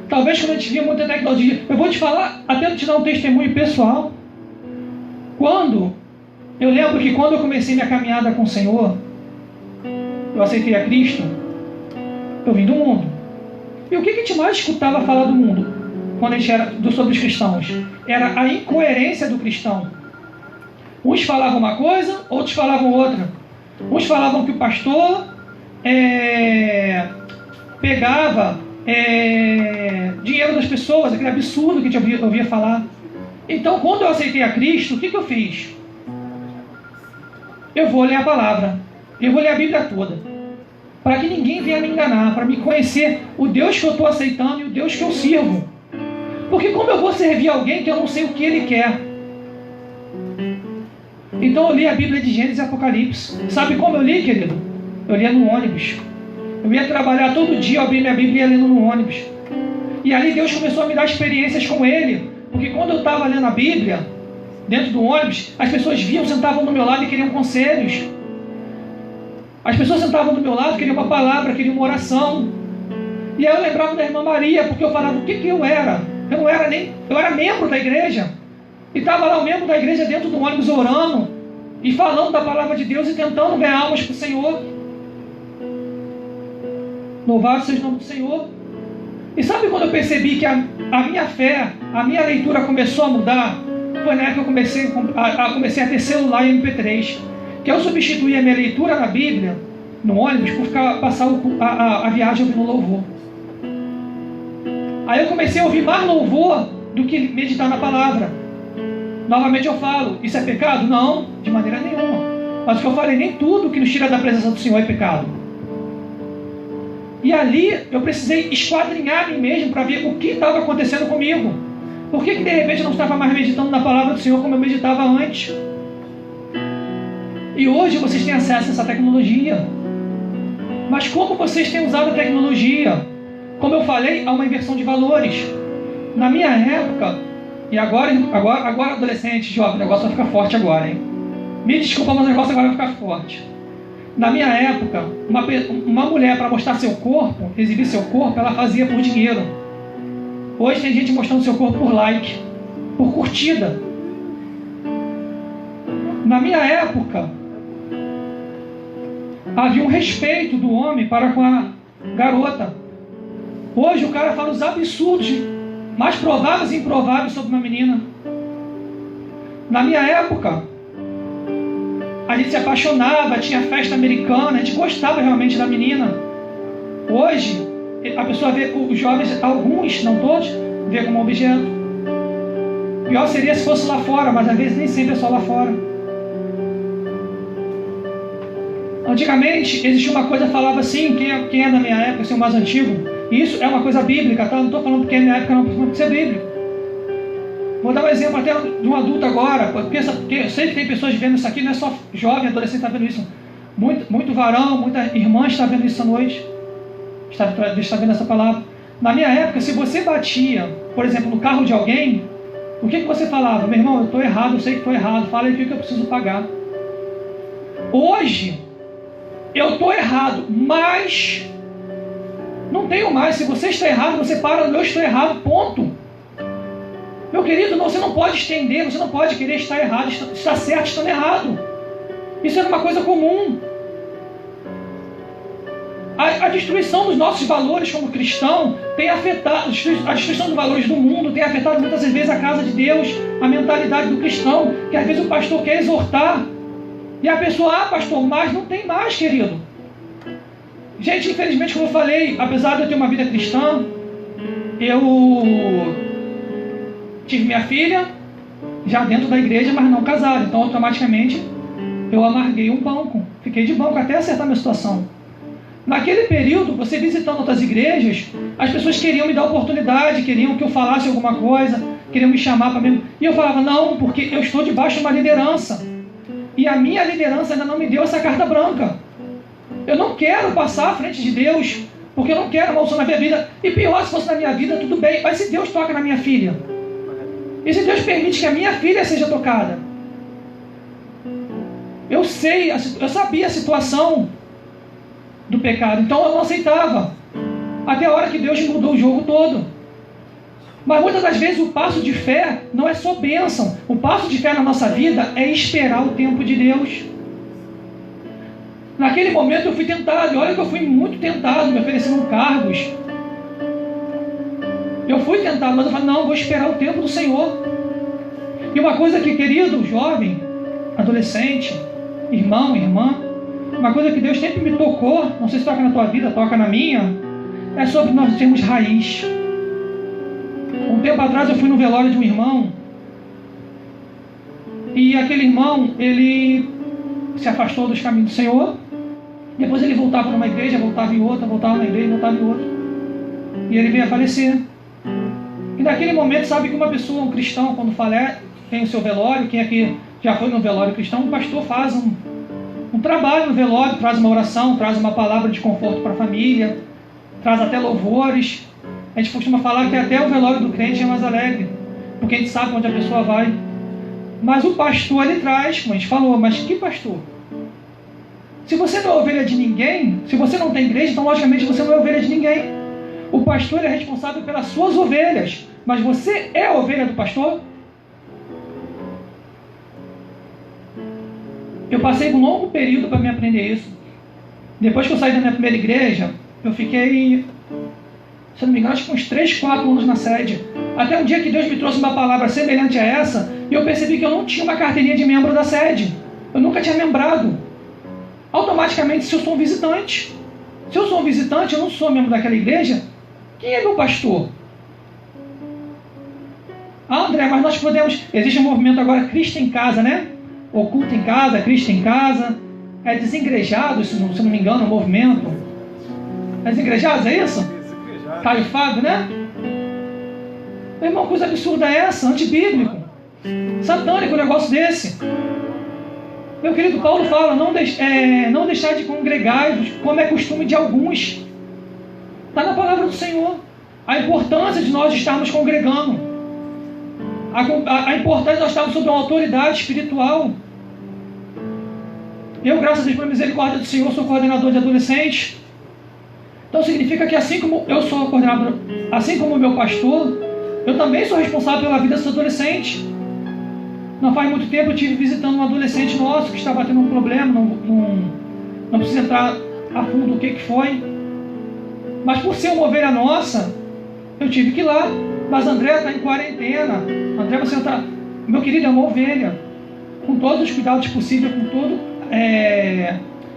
Talvez quando a gente via muita tecnologia. Eu vou te falar, até te dar um testemunho pessoal. Eu lembro que quando eu comecei minha caminhada com o Senhor, eu aceitei a Cristo, eu vim do mundo. E o que a gente mais escutava falar do mundo, quando a gente era sobre os cristãos? Era a incoerência do cristão. Uns falavam uma coisa, outros falavam outra. Uns falavam que o pastor pegava dinheiro das pessoas, aquele absurdo que a gente ouvia falar. Então, quando eu aceitei a Cristo, o que eu fiz? Eu vou ler a palavra, eu vou ler a Bíblia toda, para que ninguém venha me enganar, para me conhecer o Deus que eu estou aceitando e o Deus que eu sirvo. Porque como eu vou servir alguém que eu não sei o que Ele quer? Então eu li a Bíblia de Gênesis e Apocalipse. Sabe como eu li, querido? Eu lia no ônibus. Eu ia trabalhar todo dia, eu abria minha Bíblia e ia lendo no ônibus. E ali Deus começou a me dar experiências com Ele. Porque quando eu estava lendo a Bíblia, dentro do ônibus, as pessoas vinham, sentavam do meu lado e queriam conselhos. As pessoas sentavam do meu lado, queriam uma palavra, queriam uma oração. E aí eu lembrava da irmã Maria, porque eu falava, o que eu era? Eu não era nem... Eu era membro da igreja. E estava lá o membro da igreja dentro do ônibus orando e falando da palavra de Deus e tentando ganhar almas para o Senhor. Louvado seja o nome do Senhor. E sabe quando eu percebi que a minha fé, a minha leitura começou a mudar? Foi na época que eu comecei a ter celular e MP3. Que eu substituí a minha leitura na Bíblia, no ônibus, por passar a viagem ouvindo louvor. Aí eu comecei a ouvir mais louvor do que meditar na palavra. Novamente eu falo, isso é pecado? Não, de maneira nenhuma. Mas o que eu falei, nem tudo que nos tira da presença do Senhor é pecado. E ali eu precisei esquadrinhar a mim mesmo para ver o que estava acontecendo comigo. Por que de repente eu não estava mais meditando na palavra do Senhor como eu meditava antes? E hoje vocês têm acesso a essa tecnologia. Mas como vocês têm usado a tecnologia? Como eu falei, há uma inversão de valores. Na minha época, e agora adolescente, jovem, o negócio vai ficar forte agora, hein? Me desculpa, mas o negócio agora vai ficar forte. Na minha época, uma mulher, para mostrar seu corpo, exibir seu corpo, ela fazia por dinheiro. Hoje tem gente mostrando seu corpo por like, por curtida. Na minha época, havia um respeito do homem para com a garota. Hoje o cara fala os absurdos, mais prováveis e improváveis sobre uma menina. Na minha época, a gente se apaixonava, tinha festa americana, a gente gostava realmente da menina. Hoje, a pessoa vê os jovens, alguns, não todos, vê como objeto. Pior seria se fosse lá fora, mas às vezes nem sempre é só lá fora. Antigamente, existia uma coisa que falava assim, quem é da minha época, assim, o mais antigo, e isso é uma coisa bíblica, tá? Não estou falando porque é minha época, não, porque isso é bíblico. Vou dar um exemplo até de um adulto agora, porque eu sei que tem pessoas vendo isso aqui, não é só jovem, adolescente está vendo isso. Muito varão, muita irmã está vendo isso essa noite, está vendo essa palavra. Na minha época, se você batia, por exemplo, no carro de alguém, o que você falava? Meu irmão, eu estou errado, eu sei que estou errado, fala aí o que eu preciso pagar. Hoje, eu estou errado, mas não tenho mais. Se você está errado, você para no eu estou errado, ponto. Meu querido, você não pode estender, você não pode querer estar errado, estar certo estando errado. Isso era uma coisa comum. A destruição dos nossos valores como cristão tem afetado, a destruição dos valores do mundo tem afetado muitas vezes a casa de Deus, a mentalidade do cristão, que às vezes o pastor quer exortar, e a pessoa, pastor, mas não tem mais, querido. Gente, infelizmente, como eu falei, apesar de eu ter uma vida cristã, eu tive minha filha já dentro da igreja, mas não casada, então automaticamente eu amarguei um banco, fiquei de banco até acertar minha situação. Naquele período, você visitando outras igrejas, as pessoas queriam me dar oportunidade, queriam que eu falasse alguma coisa, queriam me chamar para mim. E eu falava, não, porque eu estou debaixo de uma liderança. E a minha liderança ainda não me deu essa carta branca. Eu não quero passar à frente de Deus, porque eu não quero maldição na minha vida. E pior, se fosse na minha vida, tudo bem. Mas se Deus toca na minha filha? E se Deus permite que a minha filha seja tocada? Eu sabia a situação do pecado, então eu não aceitava, até a hora que Deus mudou o jogo todo. Mas muitas das vezes o passo de fé não é só bênção. O passo de fé na nossa vida é esperar o tempo de Deus. Naquele momento eu fui tentado, e olha que eu fui muito tentado, me oferecendo cargos. Eu fui tentado, mas eu falei, não, vou esperar o tempo do Senhor. E uma coisa que, querido, jovem, adolescente, irmão, irmã, uma coisa que Deus sempre me tocou, não sei se toca na tua vida, toca na minha, é sobre nós termos raiz. Um tempo atrás eu fui no velório de um irmão, e aquele irmão, ele se afastou dos caminhos do Senhor, depois ele voltava para uma igreja, voltava em outra, voltava na igreja, voltava em outra, e ele veio a falecer. E naquele momento, sabe que uma pessoa, um cristão, quando falece, tem o seu velório, quem aqui já foi no velório cristão, o pastor faz um trabalho no velório, traz uma oração, traz uma palavra de conforto para a família, traz até louvores. A gente costuma falar que até o velório do crente é mais alegre, porque a gente sabe onde a pessoa vai. Mas o pastor, ele traz, como a gente falou, mas que pastor? Se você não é ovelha de ninguém, se você não tem igreja, então logicamente você não é ovelha de ninguém. O pastor ele é responsável pelas suas ovelhas, mas você é a ovelha do pastor? Eu passei um longo período para me aprender isso. Depois que eu saí da minha primeira igreja, eu fiquei, se eu não me engano, acho que uns 3, 4 anos na sede. Até um dia que Deus me trouxe uma palavra semelhante a essa, e eu percebi que eu não tinha uma carteirinha de membro da sede. Eu nunca tinha membrado. Automaticamente, se eu sou um visitante, se eu sou um visitante, eu não sou membro daquela igreja, quem é meu pastor? Ah, André, mas nós podemos... Existe um movimento agora, Cristo em Casa, né? Oculto em casa, Cristo em casa. É Desengrejados, se não me engano, o movimento. É Desengrejados, é isso? Caio Fábio, né? Meu irmão, coisa absurda é essa? Antibíblico. Satânico um negócio desse. Meu querido Paulo fala, não deixar de congregar, como é costume de alguns. Está na palavra do Senhor. A importância de nós estarmos congregando. A importância de nós estarmos sob uma autoridade espiritual. Eu, graças a Deus, pela misericórdia do Senhor, sou coordenador de adolescentes. Então significa que assim como eu sou coordenador, assim como o meu pastor, eu também sou responsável pela vida dos adolescentes. Não faz muito tempo eu estive visitando um adolescente nosso que estava tendo um problema, não precisa entrar a fundo o que foi. Mas por ser uma ovelha nossa, eu tive que ir lá. Mas André está em quarentena. André, você está... Meu querido, é uma ovelha. Com todos os cuidados possíveis, com todas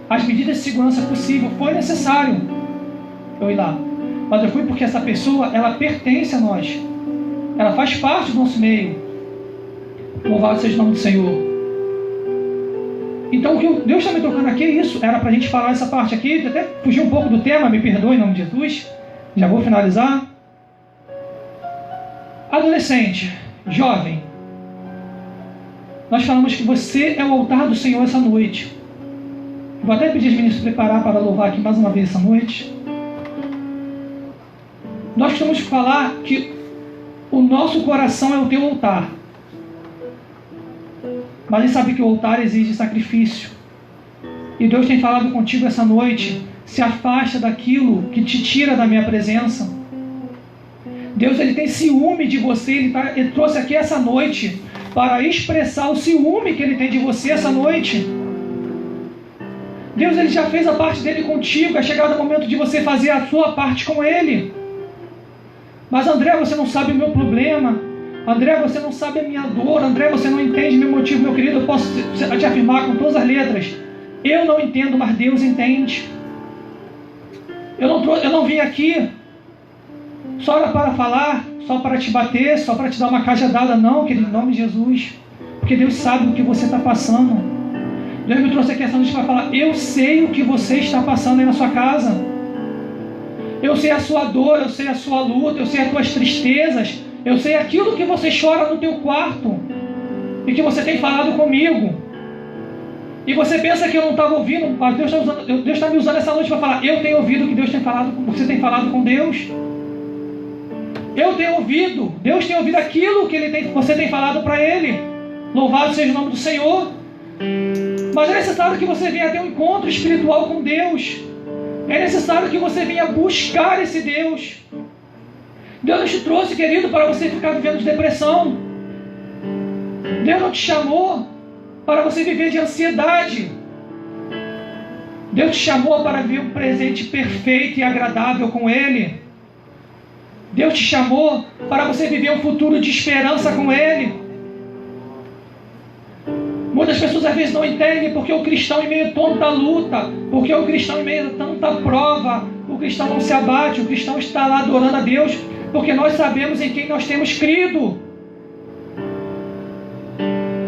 as medidas de segurança possíveis. Foi necessário eu ir lá. Mas eu fui porque essa pessoa, ela pertence a nós. Ela faz parte do nosso meio. Louvado seja o nome do Senhor. Então o que Deus está me tocando aqui é isso. Era para a gente falar essa parte aqui. Até fugir um pouco do tema, me perdoe em nome de Jesus. Já vou finalizar. Adolescente, jovem, nós falamos que você é o altar do Senhor essa noite. Vou até pedir aos meninos preparar para louvar aqui mais uma vez essa noite. Nós costumamos falar que o nosso coração é o teu altar. Mas a gente sabe que o altar exige sacrifício. E Deus tem falado contigo essa noite. Se afasta daquilo que te tira da minha presença. Deus ele tem ciúme de você. Ele trouxe aqui essa noite para expressar o ciúme que Ele tem de você essa noite. Deus ele já fez a parte dele contigo. É chegado o momento de você fazer a sua parte com ele. Mas André, você não sabe o meu problema. André, você não sabe a minha dor. André, você não entende meu motivo. Meu querido, eu posso te afirmar com todas as letras: eu não entendo, mas Deus entende. Eu não vim aqui só para falar, só para te bater, só para te dar uma cajadada, não, querido, em nome de Jesus. Porque Deus sabe o que você está passando. Deus me trouxe aqui essa noite para falar: eu sei o que você está passando aí na sua casa. Eu sei a sua dor, eu sei a sua luta, eu sei as tuas tristezas, eu sei aquilo que você chora no teu quarto e que você tem falado comigo. E você pensa que eu não estava ouvindo, mas Deus está me usando essa noite para falar: eu tenho ouvido o que Deus tem falado, você tem falado com Deus. Eu tenho ouvido, Deus tem ouvido aquilo que você tem falado para Ele. Louvado seja o nome do Senhor. Mas é necessário que você venha ter um encontro espiritual com Deus. É necessário que você venha buscar esse Deus. Deus não te trouxe, querido, para você ficar vivendo de depressão. Deus não te chamou para você viver de ansiedade. Deus te chamou para viver um presente perfeito e agradável com Ele. Deus te chamou para você viver um futuro de esperança com Ele. Muitas pessoas às vezes não entendem porque o cristão em meio a tanta luta, porque o cristão em meio a tanta prova, o cristão não se abate, o cristão está lá adorando a Deus, porque nós sabemos em quem nós temos crido.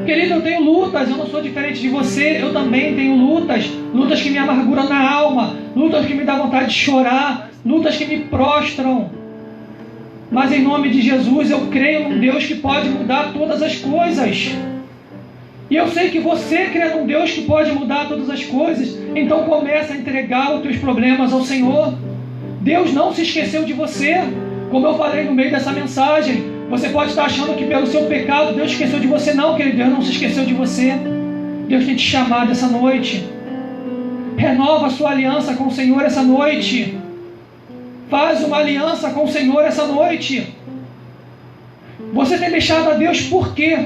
Querido, eu tenho lutas, eu não sou diferente de você, eu também tenho lutas que me amarguram na alma, lutas que me dão vontade de chorar, lutas que me prostram. Mas em nome de Jesus eu creio num Deus que pode mudar todas as coisas. E eu sei que você crê num Deus que pode mudar todas as coisas. Então começa a entregar os teus problemas ao Senhor. Deus não se esqueceu de você. Como eu falei no meio dessa mensagem, você pode estar achando que pelo seu pecado Deus esqueceu de você. Não, querido, Deus não se esqueceu de você. Deus tem te chamado essa noite. Renova a sua aliança com o Senhor essa noite. Faz uma aliança com o Senhor essa noite. Você tem deixado a Deus por quê?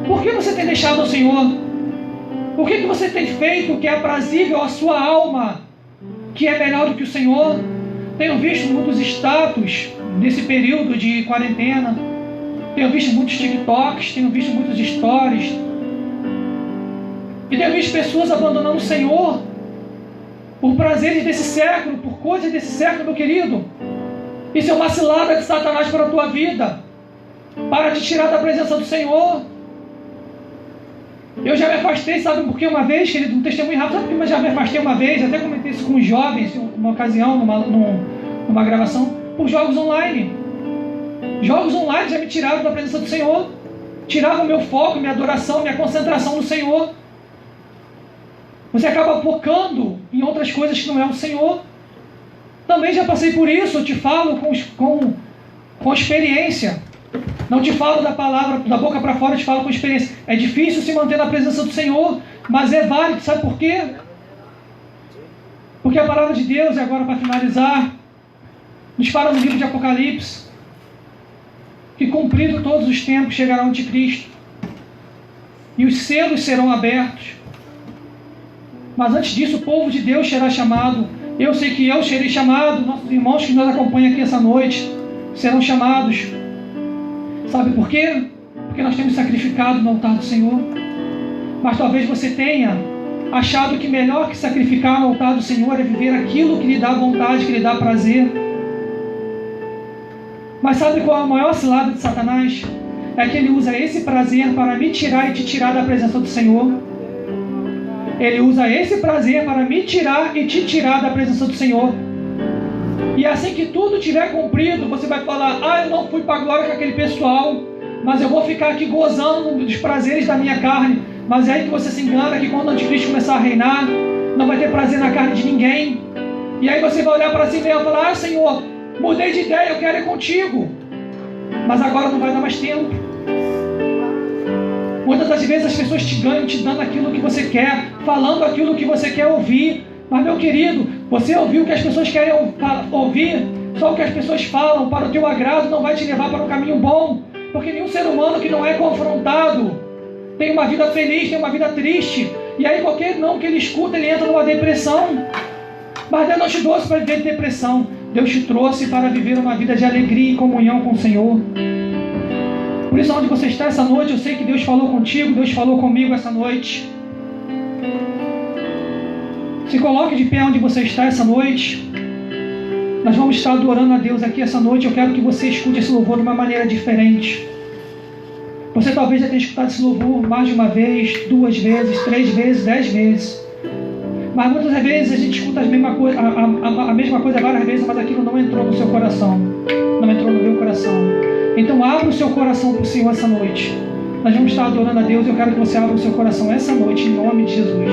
Por que você tem deixado ao Senhor? O que você tem feito que é aprazível à sua alma, que é melhor do que o Senhor? Tenho visto muitos status nesse período de quarentena. Tenho visto muitos TikToks, tenho visto muitos stories. E tenho visto pessoas abandonando o Senhor por prazeres desse século, por coisas desse século, meu querido. Isso é uma cilada de Satanás para a tua vida, para te tirar da presença do Senhor. Eu já me afastei, sabe por que uma vez, querido, um testemunho rápido, sabe por que eu já me afastei uma vez, até comentei isso com os jovens, numa ocasião, numa gravação, por jogos online. Jogos online já me tiraram da presença do Senhor, tiravam meu foco, minha adoração, minha concentração no Senhor. Você acaba focando em outras coisas que não é o Senhor. Também já passei por isso, eu te falo com experiência. Não te falo da palavra, da boca para fora, eu te falo com experiência. É difícil se manter na presença do Senhor, mas é válido, sabe por quê? Porque a palavra de Deus, e agora para finalizar, nos fala no livro de Apocalipse, que cumprido todos os tempos chegará o anticristo, e os selos serão abertos. Mas antes disso o povo de Deus será chamado. Eu sei que eu serei chamado, nossos irmãos que nos acompanham aqui essa noite serão chamados. Sabe por quê? Porque nós temos sacrificado no altar do Senhor. Mas talvez você tenha achado que melhor que sacrificar no altar do Senhor é viver aquilo que lhe dá vontade, que lhe dá prazer. Mas sabe qual é a maior cilada de Satanás? É que ele usa esse prazer para me tirar e te tirar da presença do Senhor. Ele usa esse prazer para me tirar e te tirar da presença do Senhor. E assim que tudo tiver cumprido, você vai falar: eu não fui para a glória com aquele pessoal, mas eu vou ficar aqui gozando dos prazeres da minha carne. Mas é aí que você se engana, que quando o anticristo começar a reinar, não vai ter prazer na carne de ninguém. E aí você vai olhar para si mesmo e falar: Senhor, mudei de ideia, eu quero ir contigo. Mas agora não vai dar mais tempo. Muitas das vezes as pessoas te ganham te dando aquilo que você quer, falando aquilo que você quer ouvir. Mas, meu querido, você ouviu o que as pessoas querem ouvir, só o que as pessoas falam para o teu agrado não vai te levar para um caminho bom, porque nenhum ser humano que não é confrontado tem uma vida feliz, tem uma vida triste, e aí qualquer não que ele escuta, ele entra numa depressão. Mas Deus não te trouxe para viver de depressão, Deus te trouxe para viver uma vida de alegria e comunhão com o Senhor. Por isso, onde você está essa noite, eu sei que Deus falou contigo, Deus falou comigo essa noite. Se coloque de pé onde você está essa noite. Nós vamos estar adorando a Deus aqui essa noite. Eu quero que você escute esse louvor de uma maneira diferente. Você talvez já tenha escutado esse louvor mais de uma vez, 2 vezes, 3 vezes, 10 vezes. Mas muitas vezes a gente escuta a mesma coisa várias vezes, mas aquilo não entrou no seu coração. Não entrou no meu coração. Então abra o seu coração para o Senhor essa noite. Nós vamos estar adorando a Deus. Eu quero que você abra o seu coração essa noite, em nome de Jesus.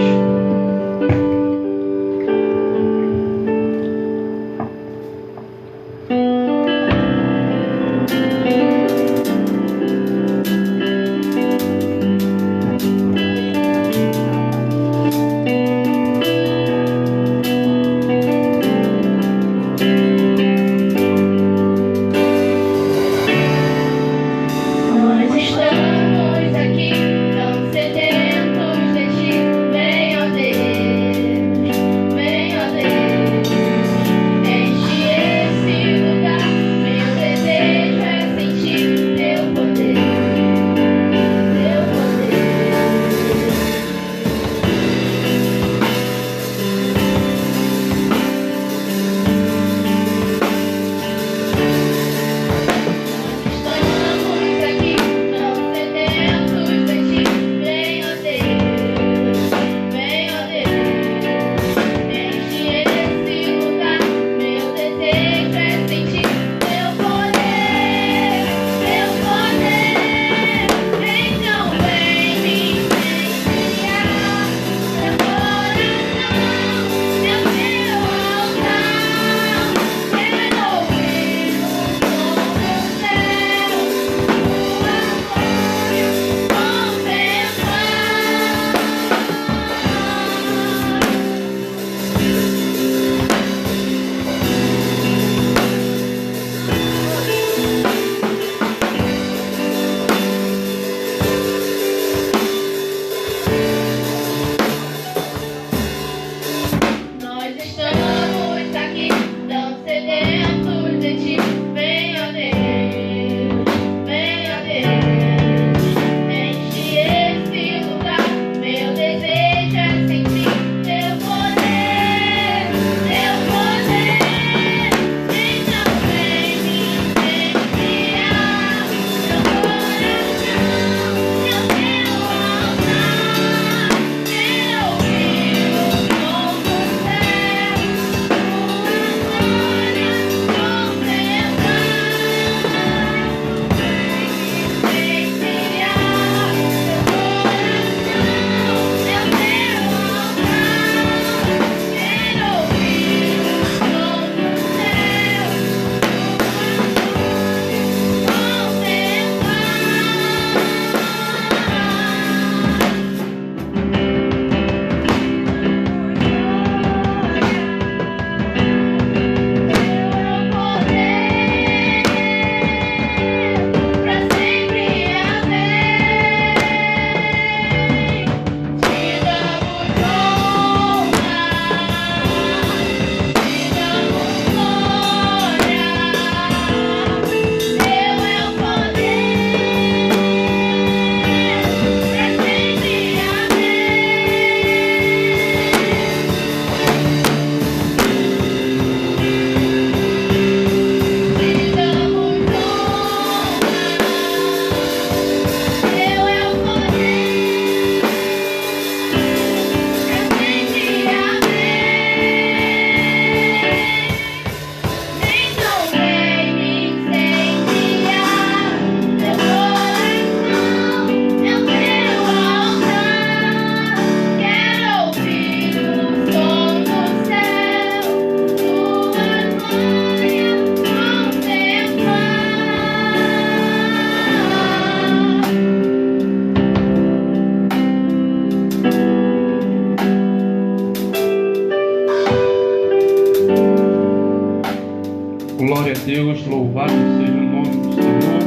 Glória a Deus, louvado seja o nome do Senhor.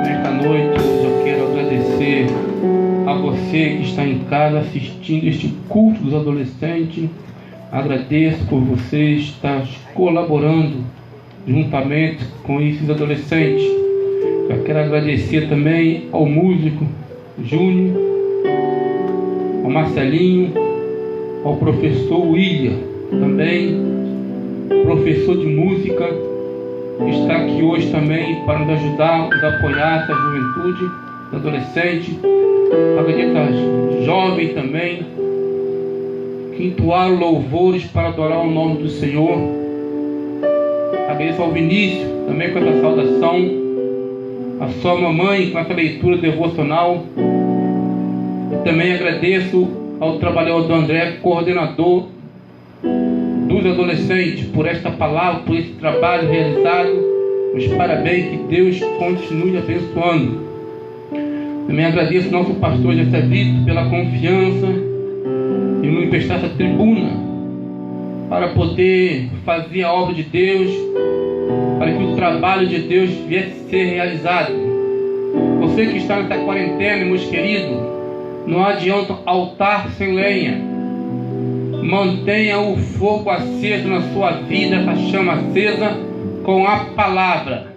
Nesta noite eu quero agradecer a você que está em casa assistindo este culto dos adolescentes. Agradeço por você estar colaborando juntamente com esses adolescentes. Eu quero agradecer também ao músico Júnior, ao Marcelinho, ao professor William, também professor de música, que está aqui hoje também para nos ajudar, nos apoiar essa juventude, adolescente. Agradeço aos jovens também, que entoaram louvores para adorar o nome do Senhor. Agradeço ao Vinícius, também com essa saudação, a sua mamãe com essa leitura devocional. E também agradeço ao trabalhador do André, coordenador dos adolescentes, por esta palavra, por esse trabalho realizado. Os parabéns, que Deus continue abençoando. Também agradeço ao nosso pastor José Vitor pela confiança e nos emprestar essa tribuna para poder fazer a obra de Deus, para que o trabalho de Deus viesse a ser realizado. Você que está nessa quarentena, meus queridos, não adianta altar sem lenha. Mantenha o fogo aceso na sua vida, essa chama acesa com a palavra.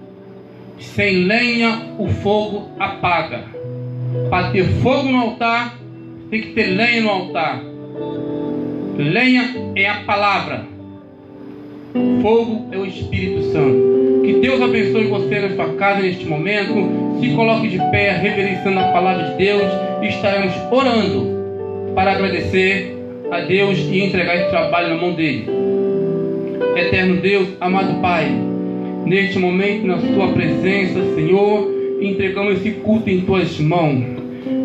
Sem lenha o fogo apaga. Para ter fogo no altar, tem que ter lenha no altar. Lenha é a palavra, fogo é o Espírito Santo. Que Deus abençoe você na sua casa neste momento. Se coloque de pé, reverenciando a palavra de Deus. E estaremos orando para agradecer a Deus e entregar esse trabalho na mão dele. Eterno Deus, amado Pai, neste momento, na sua presença, Senhor, entregamos esse culto em tuas mãos.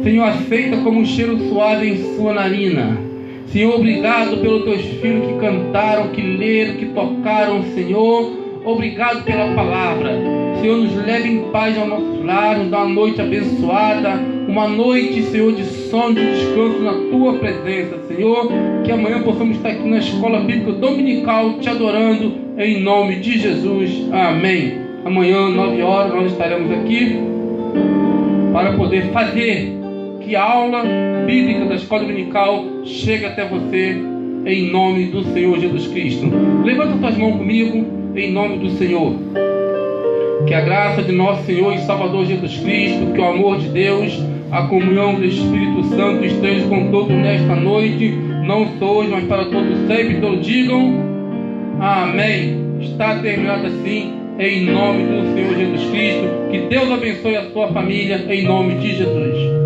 Senhor, aceita como um cheiro suave em sua narina. Senhor, obrigado pelos teus filhos que cantaram, que leram, que tocaram, Senhor. Obrigado pela palavra. Senhor, nos leve em paz ao nosso lar, nos dá uma noite abençoada, uma noite, Senhor, de sono, de descanso na tua presença, Senhor. Que amanhã possamos estar aqui na escola bíblica dominical, te adorando, em nome de Jesus. Amém. Amanhã, 9 horas, nós estaremos aqui para poder fazer que a aula bíblica da escola dominical chegue até você, em nome do Senhor Jesus Cristo. Levanta suas mãos comigo, em nome do Senhor. Que a graça de nosso Senhor e Salvador Jesus Cristo, que o amor de Deus, a comunhão do Espírito Santo esteja com todos nesta noite, não só hoje, mas para todos sempre. Todos digam amém. Está terminado assim, em nome do Senhor Jesus Cristo. Que Deus abençoe a sua família, em nome de Jesus.